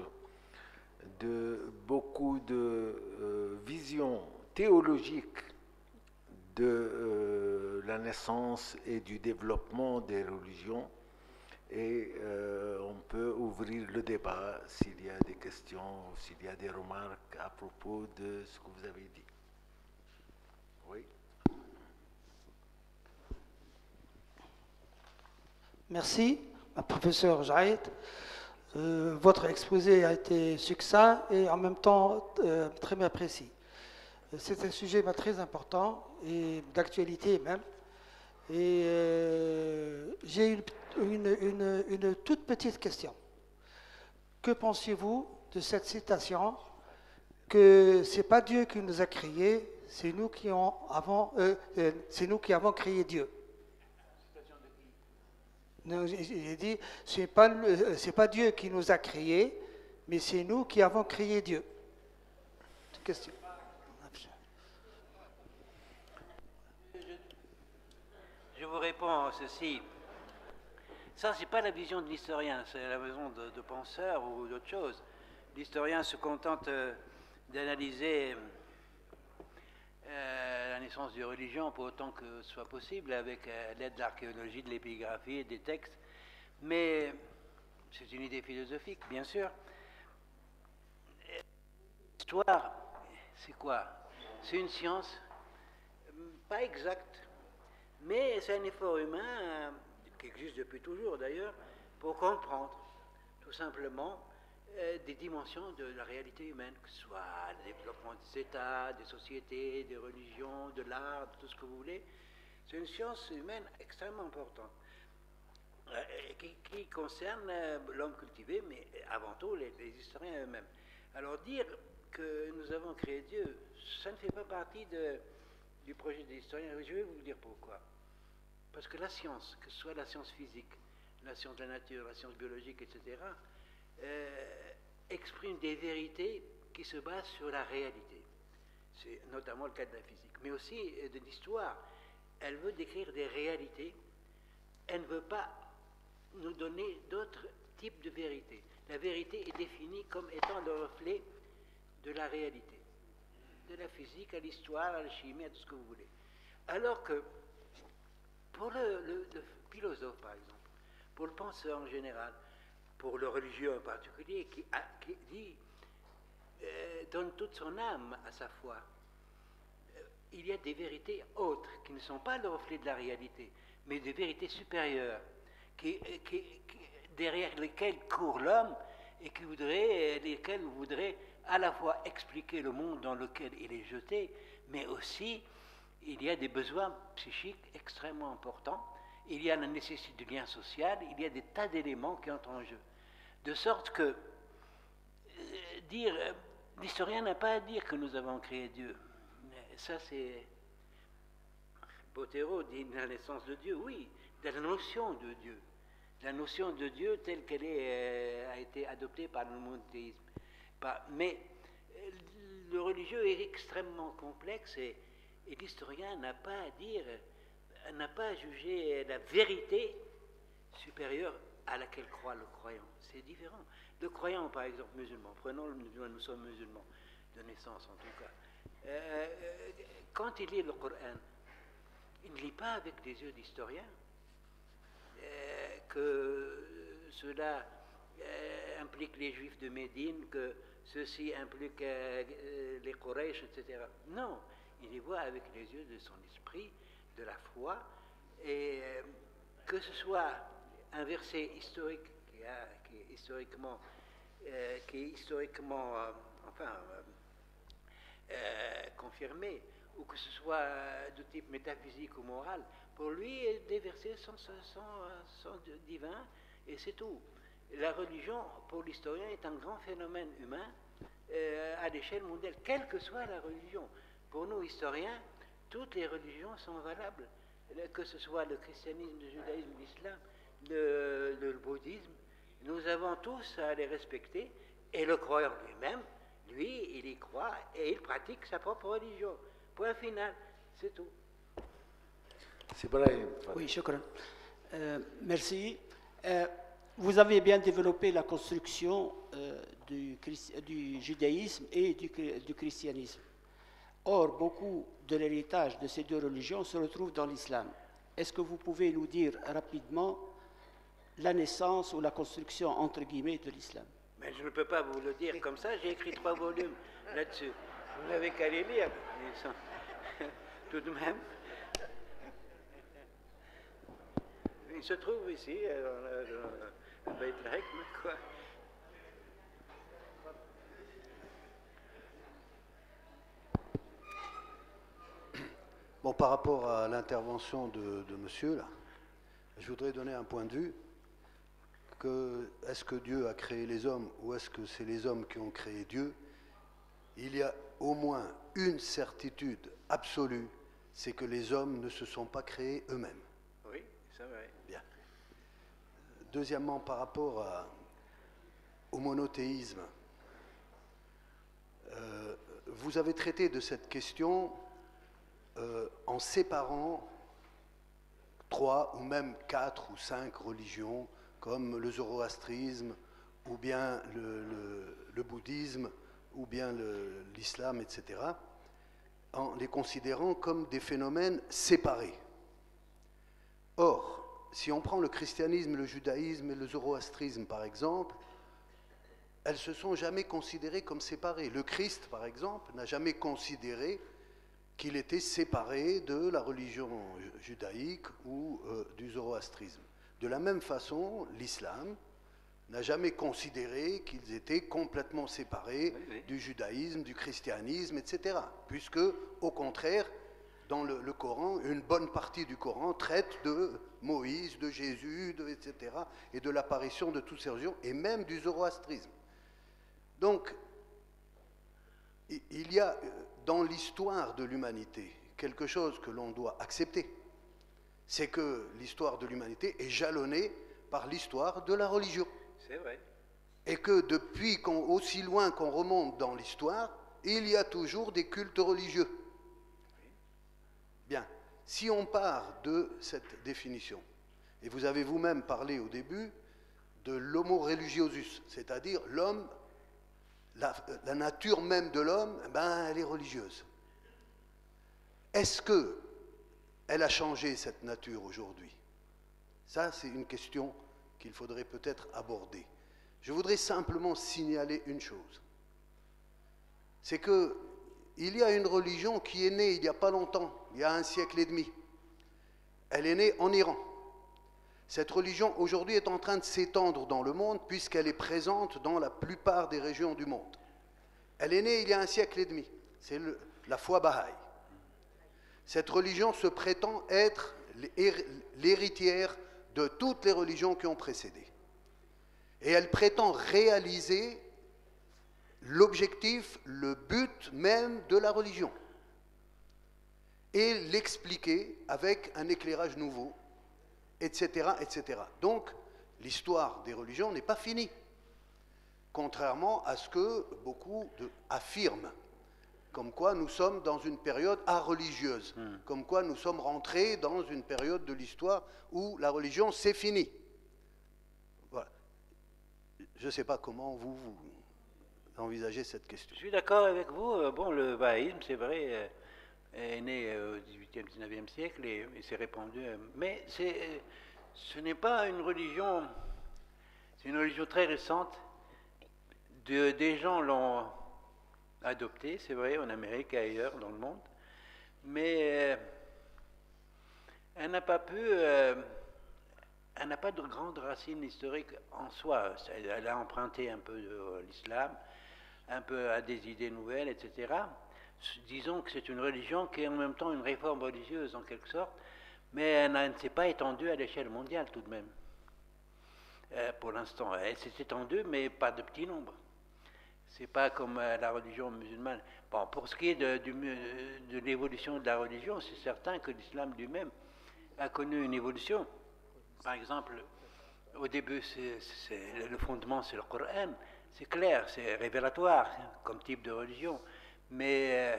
de beaucoup de visions théologiques de la naissance et du développement des religions, et on peut ouvrir le débat s'il y a des questions ou s'il y a des remarques à propos de ce que vous avez dit. Oui. Merci, professeur Jaïd. Votre exposé a été succinct et en même temps très bien précis. C'est un sujet très important et d'actualité même. Et j'ai une toute petite question. Que pensez-vous de cette citation que c'est pas Dieu qui nous a créés, c'est nous qui avons créé Dieu? J'ai dit, c'est pas Dieu qui nous a créés, mais c'est nous qui avons créé Dieu. Question. Je vous réponds ceci. Ça, c'est pas la vision de l'historien, c'est la vision de penseur ou d'autre chose. L'historien se contente d'analyser la naissance des religions pour autant que ce soit possible avec l'aide de l'archéologie, de l'épigraphie et des textes. Mais c'est une idée philosophique, bien sûr. L'histoire, c'est quoi? C'est une science pas exacte, mais c'est un effort humain qui existe depuis toujours d'ailleurs pour comprendre tout simplement des dimensions de la réalité humaine, que ce soit le développement des États, des sociétés, des religions, de l'art, de tout ce que vous voulez. C'est une science humaine extrêmement importante qui concerne l'homme cultivé, mais avant tout les historiens eux-mêmes. Alors dire que nous avons créé Dieu, ça ne fait pas partie du projet des historiens. Je vais vous dire pourquoi. Parce que la science, que ce soit la science physique, la science de la nature, la science biologique, etc., exprime des vérités qui se basent sur la réalité. C'est notamment le cas de la physique, mais aussi de l'histoire. Elle veut décrire des réalités, elle ne veut pas nous donner d'autres types de vérités. La vérité est définie comme étant le reflet de la réalité, de la physique à l'histoire, à la chimie, à tout ce que vous voulez. Alors que pour le philosophe, par exemple, pour le penseur en général, pour le religieux en particulier, qui dit, donne toute son âme à sa foi, il y a des vérités autres qui ne sont pas le reflet de la réalité, mais des vérités supérieures, derrière lesquelles court l'homme et lesquelles voudraient à la fois expliquer le monde dans lequel il est jeté, mais aussi il y a des besoins psychiques extrêmement importants, il y a la nécessité du lien social, il y a des tas d'éléments qui entrent en jeu. De sorte que l'historien n'a pas à dire que nous avons créé Dieu. Ça, c'est... Bottero dit la naissance de Dieu, oui, de la notion de Dieu. La notion de Dieu telle qu'elle a été adoptée par le monothéisme. Mais le religieux est extrêmement complexe et l'historien n'a pas à dire, n'a pas à juger la vérité supérieure à laquelle croit le croyant. C'est différent. Le croyant, par exemple, musulman, prenons le musulman, nous sommes musulmans, de naissance en tout cas. Quand il lit le Coran, il ne lit pas avec des yeux d'historien, que cela implique les Juifs de Médine, que ceci implique les Quraysh, etc. Non, il les voit avec les yeux de son esprit, de la foi, et que ce soit un verset historique qui est historiquement confirmé, ou que ce soit de type métaphysique ou moral, pour lui, des versets sont divins et c'est tout. La religion, pour l'historien, est un grand phénomène humain à l'échelle mondiale, quelle que soit la religion. Pour nous, historiens, toutes les religions sont valables, que ce soit le christianisme, le judaïsme, l'islam, le bouddhisme. Nous avons tous à les respecter, et le croyant lui-même, lui, il y croit et il pratique sa propre religion. Point final, c'est tout. C'est vrai. Oui, shukran. Merci. Vous avez bien développé la construction du judaïsme et du christianisme. Or, beaucoup de l'héritage de ces deux religions se retrouve dans l'islam. Est-ce que vous pouvez nous dire rapidement la naissance ou la construction, entre guillemets, de l'islam? Mais je ne peux pas vous le dire comme ça, j'ai écrit 3 volumes là-dessus. Vous n'avez qu'à les lire. Ils sont tout de même. Il se trouve ici, dans le Beit Hikmah, quoi. Bon, par rapport à l'intervention de monsieur, là, je voudrais donner un point de vue. Est-ce que Dieu a créé les hommes ou est-ce que c'est les hommes qui ont créé Dieu? Il y a au moins une certitude absolue, c'est que les hommes ne se sont pas créés eux-mêmes. Oui, c'est vrai. Bien. Deuxièmement, par rapport au monothéisme, vous avez traité de cette question en séparant 3 ou même 4 ou 5 religions, comme le zoroastrisme, ou bien le bouddhisme, ou bien l'islam, etc., en les considérant comme des phénomènes séparés. Or, si on prend le christianisme, le judaïsme et le zoroastrisme, par exemple, elles ne se sont jamais considérées comme séparées. Le Christ, par exemple, n'a jamais considéré qu'il était séparé de la religion judaïque ou du zoroastrisme. De la même façon, l'islam n'a jamais considéré qu'ils étaient complètement séparés du judaïsme, du christianisme, etc. Puisque, au contraire, dans le Coran, une bonne partie du Coran traite de Moïse, de Jésus, etc., et de l'apparition de toutes ces religions, et même du zoroastrisme. Donc, il y a dans l'histoire de l'humanité quelque chose que l'on doit accepter, c'est que l'histoire de l'humanité est jalonnée par l'histoire de la religion. C'est vrai. Et que depuis aussi loin qu'on remonte dans l'histoire, il y a toujours des cultes religieux. Bien, si on part de cette définition, et vous avez vous-même parlé au début de l'homo religiosus, c'est-à-dire l'homme, la nature même de l'homme, elle est religieuse. Est-ce qu'elle a changé cette nature aujourd'hui? Ça, c'est une question qu'il faudrait peut-être aborder. Je voudrais simplement signaler une chose. C'est qu'il y a une religion qui est née il n'y a pas longtemps, il y a 1 siècle et demi. Elle est née en Iran. Cette religion aujourd'hui est en train de s'étendre dans le monde puisqu'elle est présente dans la plupart des régions du monde. Elle est née il y a 1 siècle et demi. C'est la foi Baha'i. Cette religion se prétend être l'héritière de toutes les religions qui ont précédé. Et elle prétend réaliser l'objectif, le but même de la religion. Et l'expliquer avec un éclairage nouveau, etc., etc. Donc, l'histoire des religions n'est pas finie, contrairement à ce que beaucoup affirment, comme quoi nous sommes dans une période religieuse, comme quoi nous sommes rentrés dans une période de l'histoire où la religion c'est fini. Voilà. Je ne sais pas comment vous envisagez cette question. Je suis d'accord avec vous. Bon, le bahaïsme, c'est vrai, est né au XVIIIe, XIXe siècle et s'est répandu. Mais ce n'est pas une religion, c'est une religion très récente. Des gens l'ont adoptée, c'est vrai, en Amérique et ailleurs dans le monde. Mais elle n'a pas elle n'a pas de grandes racines historiques en soi. Elle a emprunté un peu de l'islam, un peu à des idées nouvelles, etc. Disons que c'est une religion qui est en même temps une réforme religieuse en quelque sorte, mais elle ne s'est pas étendue à l'échelle mondiale tout de même. Pour l'instant, elle s'est étendue, mais pas de petit nombre. C'est pas comme la religion musulmane. Bon, pour ce qui est de l'évolution de la religion, c'est certain que l'islam lui-même a connu une évolution. Par exemple, au début, le fondement, c'est le Coran. C'est clair, c'est révélatoire comme type de religion. Mais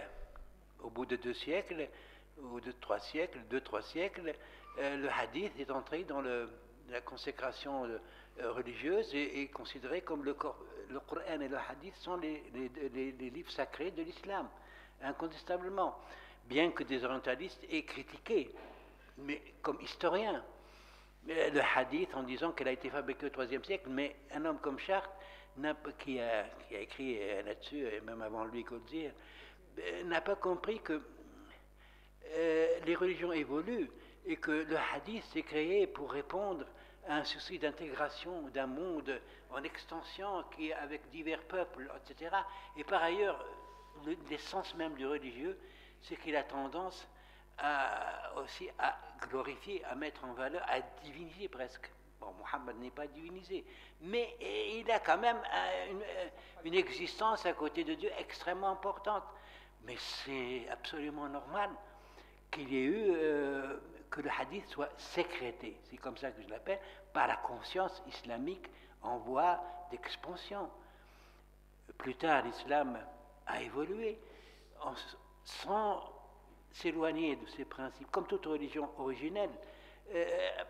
au bout de 2 siècles, ou de 3 siècles, 2-3 siècles, le hadith est entré dans la consécration religieuse et est considéré comme le Coran et le hadith sont les livres sacrés de l'islam, incontestablement. Bien que des orientalistes aient critiqué, mais comme historiens, le hadith en disant qu'elle a été fabriquée au IIIe siècle, mais un homme comme Chartres, qui a écrit là-dessus, et même avant lui Goldziher, n'a pas compris que les religions évoluent et que le hadith s'est créé pour répondre à un souci d'intégration d'un monde en extension qui avec divers peuples, etc. Et par ailleurs, l'essence même du religieux, c'est qu'il a tendance aussi à glorifier, à mettre en valeur, à diviniser presque. Bon, Mohammed n'est pas divinisé, mais il a quand même une existence à côté de Dieu extrêmement importante. Mais c'est absolument normal qu'il y ait eu, que le hadith soit sécrété, c'est comme ça que je l'appelle, par la conscience islamique en voie d'expansion. Plus tard, l'islam a évolué sans s'éloigner de ses principes, comme toute religion originelle.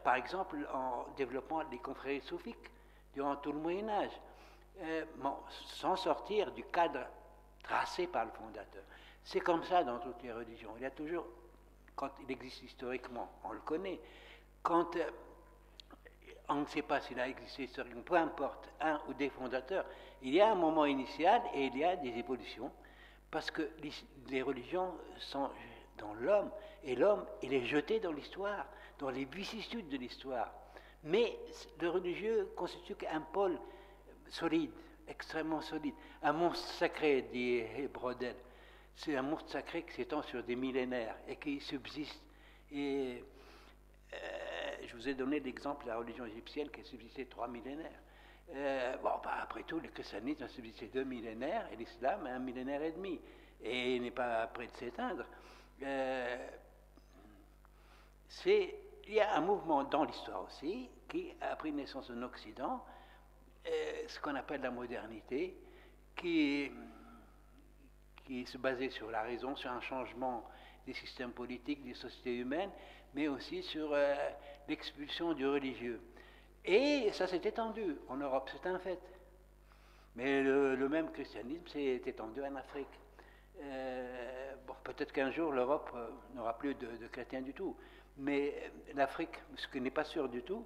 Par exemple, en développant les confréries soufiques durant tout le Moyen-Âge, sans sortir du cadre tracé par le fondateur. C'est comme ça dans toutes les religions. Il y a toujours, quand il existe historiquement, on le connaît. Quand on ne sait pas s'il a existé historiquement, peu importe, un ou des fondateurs, il y a un moment initial et il y a des évolutions, parce que les religions sont dans l'homme, et l'homme, il est jeté dans l'histoire, dans les vicissitudes de l'histoire. Mais le religieux constitue un pôle solide, extrêmement solide. Un monstre sacré, dit Brodel. C'est un monstre sacré qui s'étend sur des millénaires et qui subsiste. Et je vous ai donné l'exemple de la religion égyptienne qui a subsisté 3 millénaires. Après tout, le christianisme a subsisté 2 millénaires et l'islam 1 millénaire et demi. Et il n'est pas près de s'éteindre. Il y a un mouvement dans l'histoire aussi qui a pris naissance en Occident, ce qu'on appelle la modernité, qui se basait sur la raison, sur un changement des systèmes politiques, des sociétés humaines, mais aussi sur l'expulsion du religieux. Et ça s'est étendu en Europe, c'est un fait. Mais le même christianisme s'est étendu en Afrique. Peut-être qu'un jour l'Europe n'aura plus de chrétiens du tout, mais l'Afrique, ce qui n'est pas sûr du tout,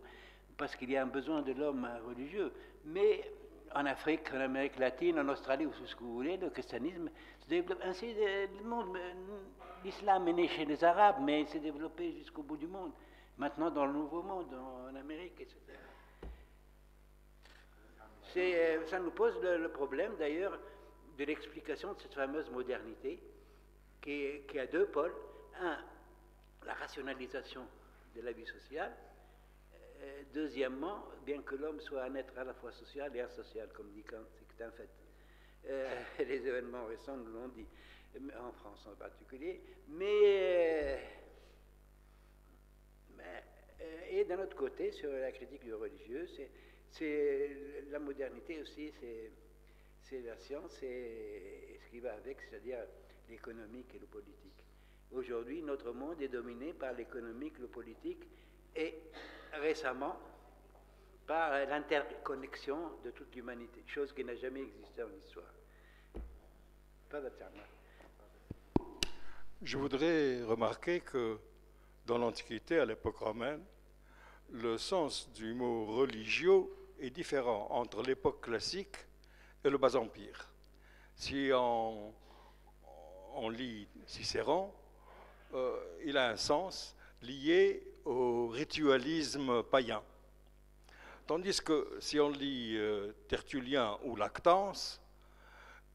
parce qu'il y a un besoin de l'homme religieux, mais en Afrique, en Amérique latine, en Australie, ou ce que vous voulez, le christianisme se développe. Ainsi, l'islam est né chez les Arabes, mais il s'est développé jusqu'au bout du monde. Maintenant, dans le Nouveau Monde, en Amérique, etc. Ça nous pose le problème, d'ailleurs, de l'explication de cette fameuse modernité, qui a 2 pôles. Un, la rationalisation de la vie sociale. Deuxièmement, bien que l'homme soit un être à la fois social et asocial, comme dit Kant, c'est un fait. Les événements récents nous l'ont dit, en France en particulier. Et d'un autre côté, sur la critique du religieux, c'est la modernité aussi, c'est la science et ce qui va avec, c'est-à-dire l'économique et le politique. Aujourd'hui, notre monde est dominé par l'économique, le politique et récemment par l'interconnexion de toute l'humanité, chose qui n'a jamais existé en histoire. Je voudrais remarquer que dans l'Antiquité, à l'époque romaine, le sens du mot religieux est différent entre l'époque classique et le Bas Empire. Si on lit Cicéron, il a un sens lié au ritualisme païen. Tandis que si on lit Tertullien ou Lactance,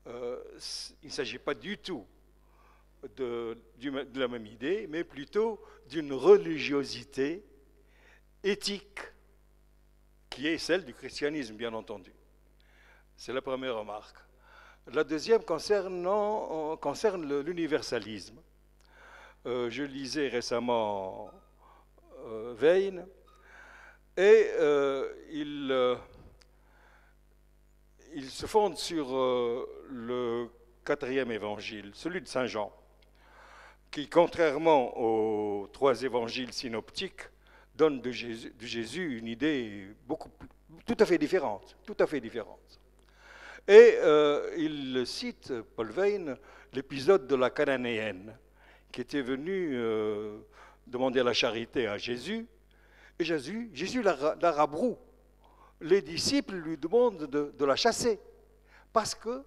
il ne s'agit pas du tout de la même idée, mais plutôt d'une religiosité éthique qui est celle du christianisme, bien entendu. C'est la première remarque. La deuxième concerne l'universalisme. Je lisais récemment Veyne, et il se fonde sur le 4e évangile, celui de Saint Jean, qui, contrairement aux 3 évangiles synoptiques, donne de Jésus une idée tout à fait différente. Et il cite, Paul Veyne, l'épisode de la Cananéenne, qui était venue demander la charité à Jésus, et Jésus la rabroue. Les disciples lui demandent de la chasser, parce que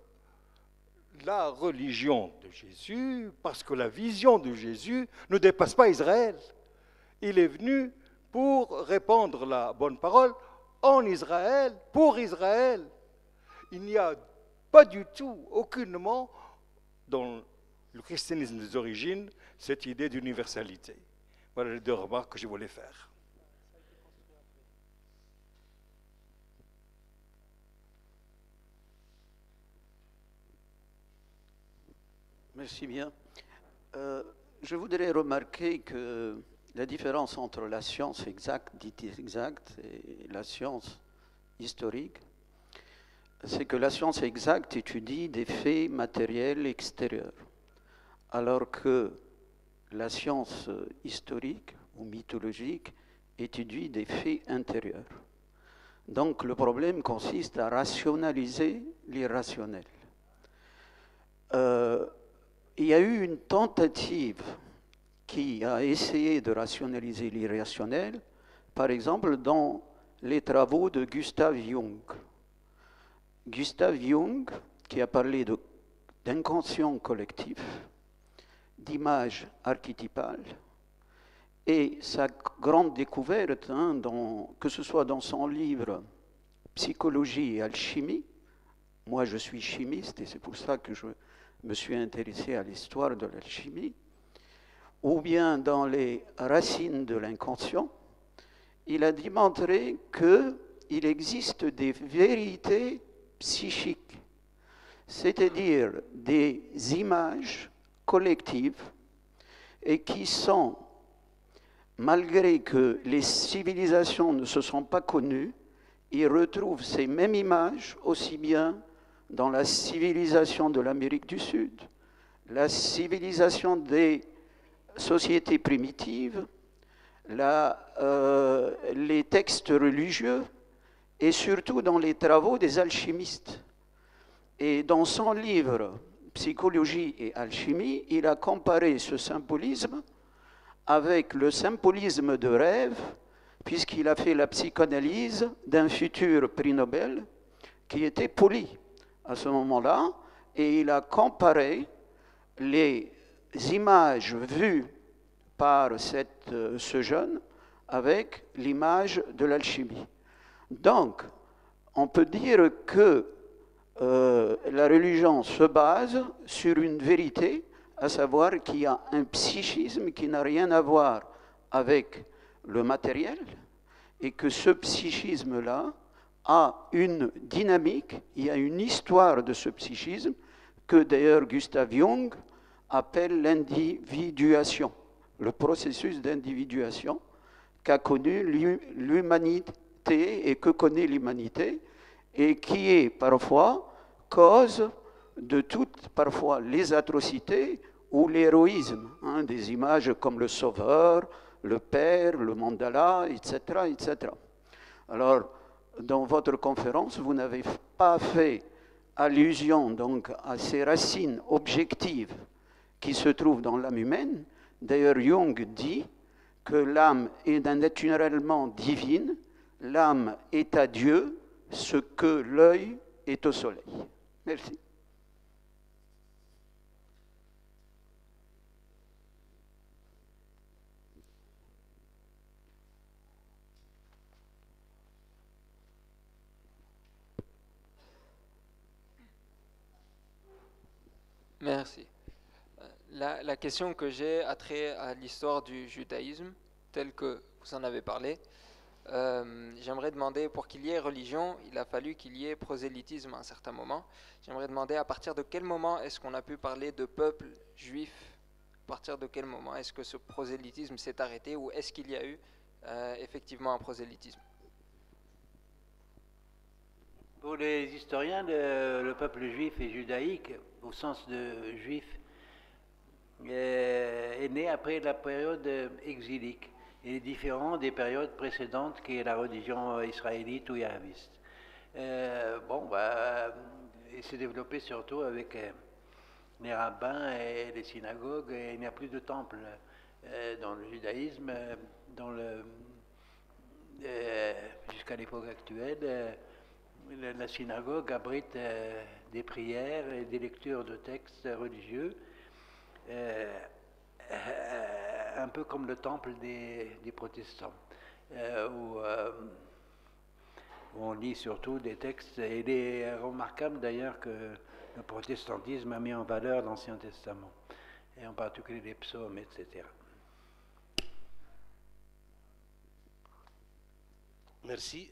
la religion de Jésus, parce que la vision de Jésus ne dépasse pas Israël. Il est venu pour répandre la bonne parole en Israël, pour Israël. Il n'y a pas du tout, aucunement, dans le christianisme des origines, cette idée d'universalité. Voilà les 2 remarques que je voulais faire. Merci bien. Je voudrais remarquer que la différence entre la science exacte, dite exacte, et la science historique, c'est que la science exacte étudie des faits matériels extérieurs, alors que la science historique ou mythologique étudie des faits intérieurs. Donc le problème consiste à rationaliser l'irrationnel. il y a eu une tentative qui a essayé de rationaliser l'irrationnel, par exemple dans les travaux de Gustav Jung. Gustav Jung, qui a parlé d'inconscient collectif, d'images archétypales, et sa grande découverte, que ce soit dans son livre Psychologie et alchimie, moi je suis chimiste et c'est pour ça que je me suis intéressé à l'histoire de l'alchimie, ou bien dans les racines de l'inconscient, il a démontré qu'il existe des vérités psychiques, c'est-à-dire des images collectives et qui sont, malgré que les civilisations ne se sont pas connues, ils retrouvent ces mêmes images aussi bien dans la civilisation de l'Amérique du Sud, la civilisation des sociétés primitives, les textes religieux et surtout dans les travaux des alchimistes. Et dans son livre Psychologie et alchimie, il a comparé ce symbolisme avec le symbolisme de rêve, puisqu'il a fait la psychanalyse d'un futur prix Nobel qui était poli à ce moment-là, et il a comparé les images vues par ce jeune avec l'image de l'alchimie. Donc, on peut dire que la religion se base sur une vérité, à savoir qu'il y a un psychisme qui n'a rien à voir avec le matériel, et que ce psychisme-là a une dynamique, il y a une histoire de ce psychisme, que d'ailleurs Gustav Jung appelle l'individuation, le processus d'individuation qu'a connu l'humanité et que connaît l'humanité, et qui est parfois cause de toutes, parfois, les atrocités ou l'héroïsme, des images comme le Sauveur, le Père, le Mandala, etc., etc. Alors, dans votre conférence, vous n'avez pas fait allusion donc à ces racines objectives qui se trouvent dans l'âme humaine. D'ailleurs, Jung dit que l'âme est naturellement divine, l'âme est à Dieu ce que l'œil est au soleil. Merci. Merci. La question que j'ai a trait à l'histoire du judaïsme, telle que vous en avez parlé. J'aimerais demander, pour qu'il y ait religion, il a fallu qu'il y ait prosélytisme à un certain moment. J'aimerais demander à partir de quel moment est-ce qu'on a pu parler de peuple juif? À partir de quel moment est-ce que ce prosélytisme s'est arrêté, ou est-ce qu'il y a eu effectivement un prosélytisme? Pour les historiens, le peuple juif et judaïque, au sens de juif, est né après la période exilique. Il est différent des périodes précédentes qui est la religion israélite ou yahviste. Il s'est développé surtout avec les rabbins et les synagogues, et il n'y a plus de temple dans le judaïsme, jusqu'à l'époque actuelle. La synagogue abrite des prières et des lectures de textes religieux, un peu comme le temple des protestants, où on lit surtout des textes. Et il est remarquable d'ailleurs que le protestantisme a mis en valeur l'Ancien Testament, et en particulier les psaumes, etc. Merci.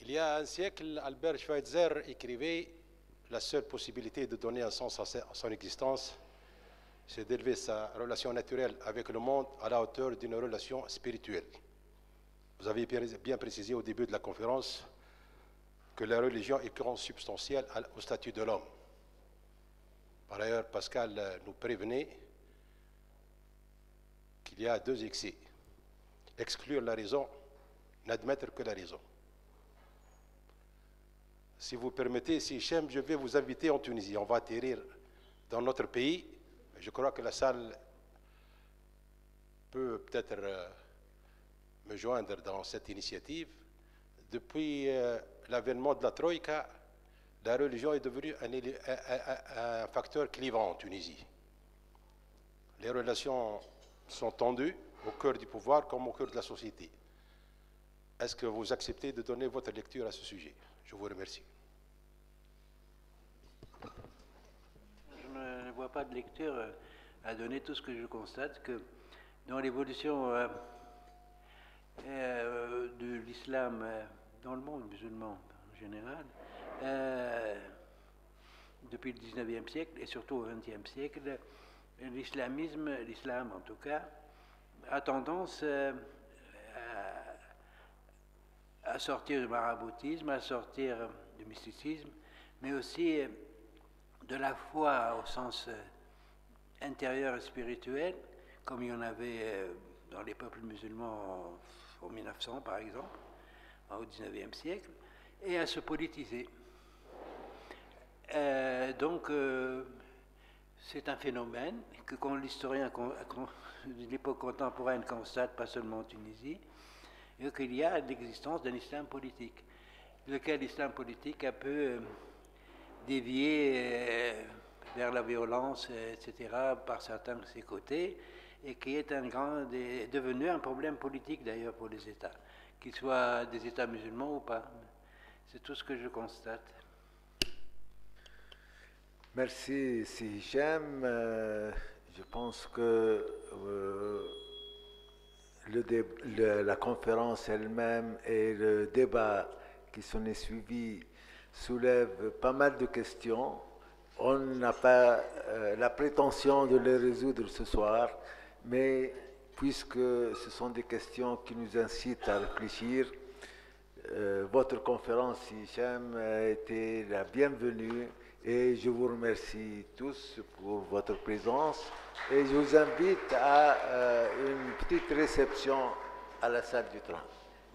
Il y a un siècle, Albert Schweitzer écrivait « La seule possibilité de donner un sens à son existence, c'est d'élever sa relation naturelle avec le monde à la hauteur d'une relation spirituelle. » Vous avez bien précisé au début de la conférence que la religion est consubstantielle au statut de l'homme. Par ailleurs, Pascal nous prévenait qu'il y a deux excès. Exclure la raison, n'admettre que la raison. Si vous permettez, si Hichem, je vais vous inviter en Tunisie. On va atterrir dans notre pays. Je crois que la salle peut peut-être me joindre dans cette initiative. Depuis l'avènement de la Troïka, la religion est devenue un facteur clivant en Tunisie. Les relations sont tendues au cœur du pouvoir comme au cœur de la société. Est-ce que vous acceptez de donner votre lecture à ce sujet? Je vous remercie. Je ne vois pas de lecture à donner. Tout ce que je constate, que dans l'évolution de l'islam dans le monde musulman en général, depuis le 19e siècle et surtout au 20e siècle, l'islam en tout cas, a tendance à sortir du maraboutisme, à sortir du mysticisme, mais aussi de la foi au sens intérieur et spirituel, comme il y en avait dans les peuples musulmans en 1900 par exemple, au 19e siècle, et à se politiser. Donc, c'est un phénomène que quand l'historien de l'époque contemporaine constate, pas seulement en Tunisie, qu'il y a l'existence d'un islam politique, lequel islam politique a peu dévié vers la violence, etc., par certains de ses côtés, et qui est devenu un problème politique d'ailleurs pour les États, qu'ils soient des États musulmans ou pas. C'est tout ce que je constate. Merci, c'est Hichem. Je pense que la conférence elle-même et le débat qui s'en est suivi soulèvent pas mal de questions. On n'a pas la prétention de les résoudre ce soir, mais puisque ce sont des questions qui nous incitent à réfléchir, votre conférence, Hichem, a été la bienvenue. Et je vous remercie tous pour votre présence et je vous invite à une petite réception à la salle du train.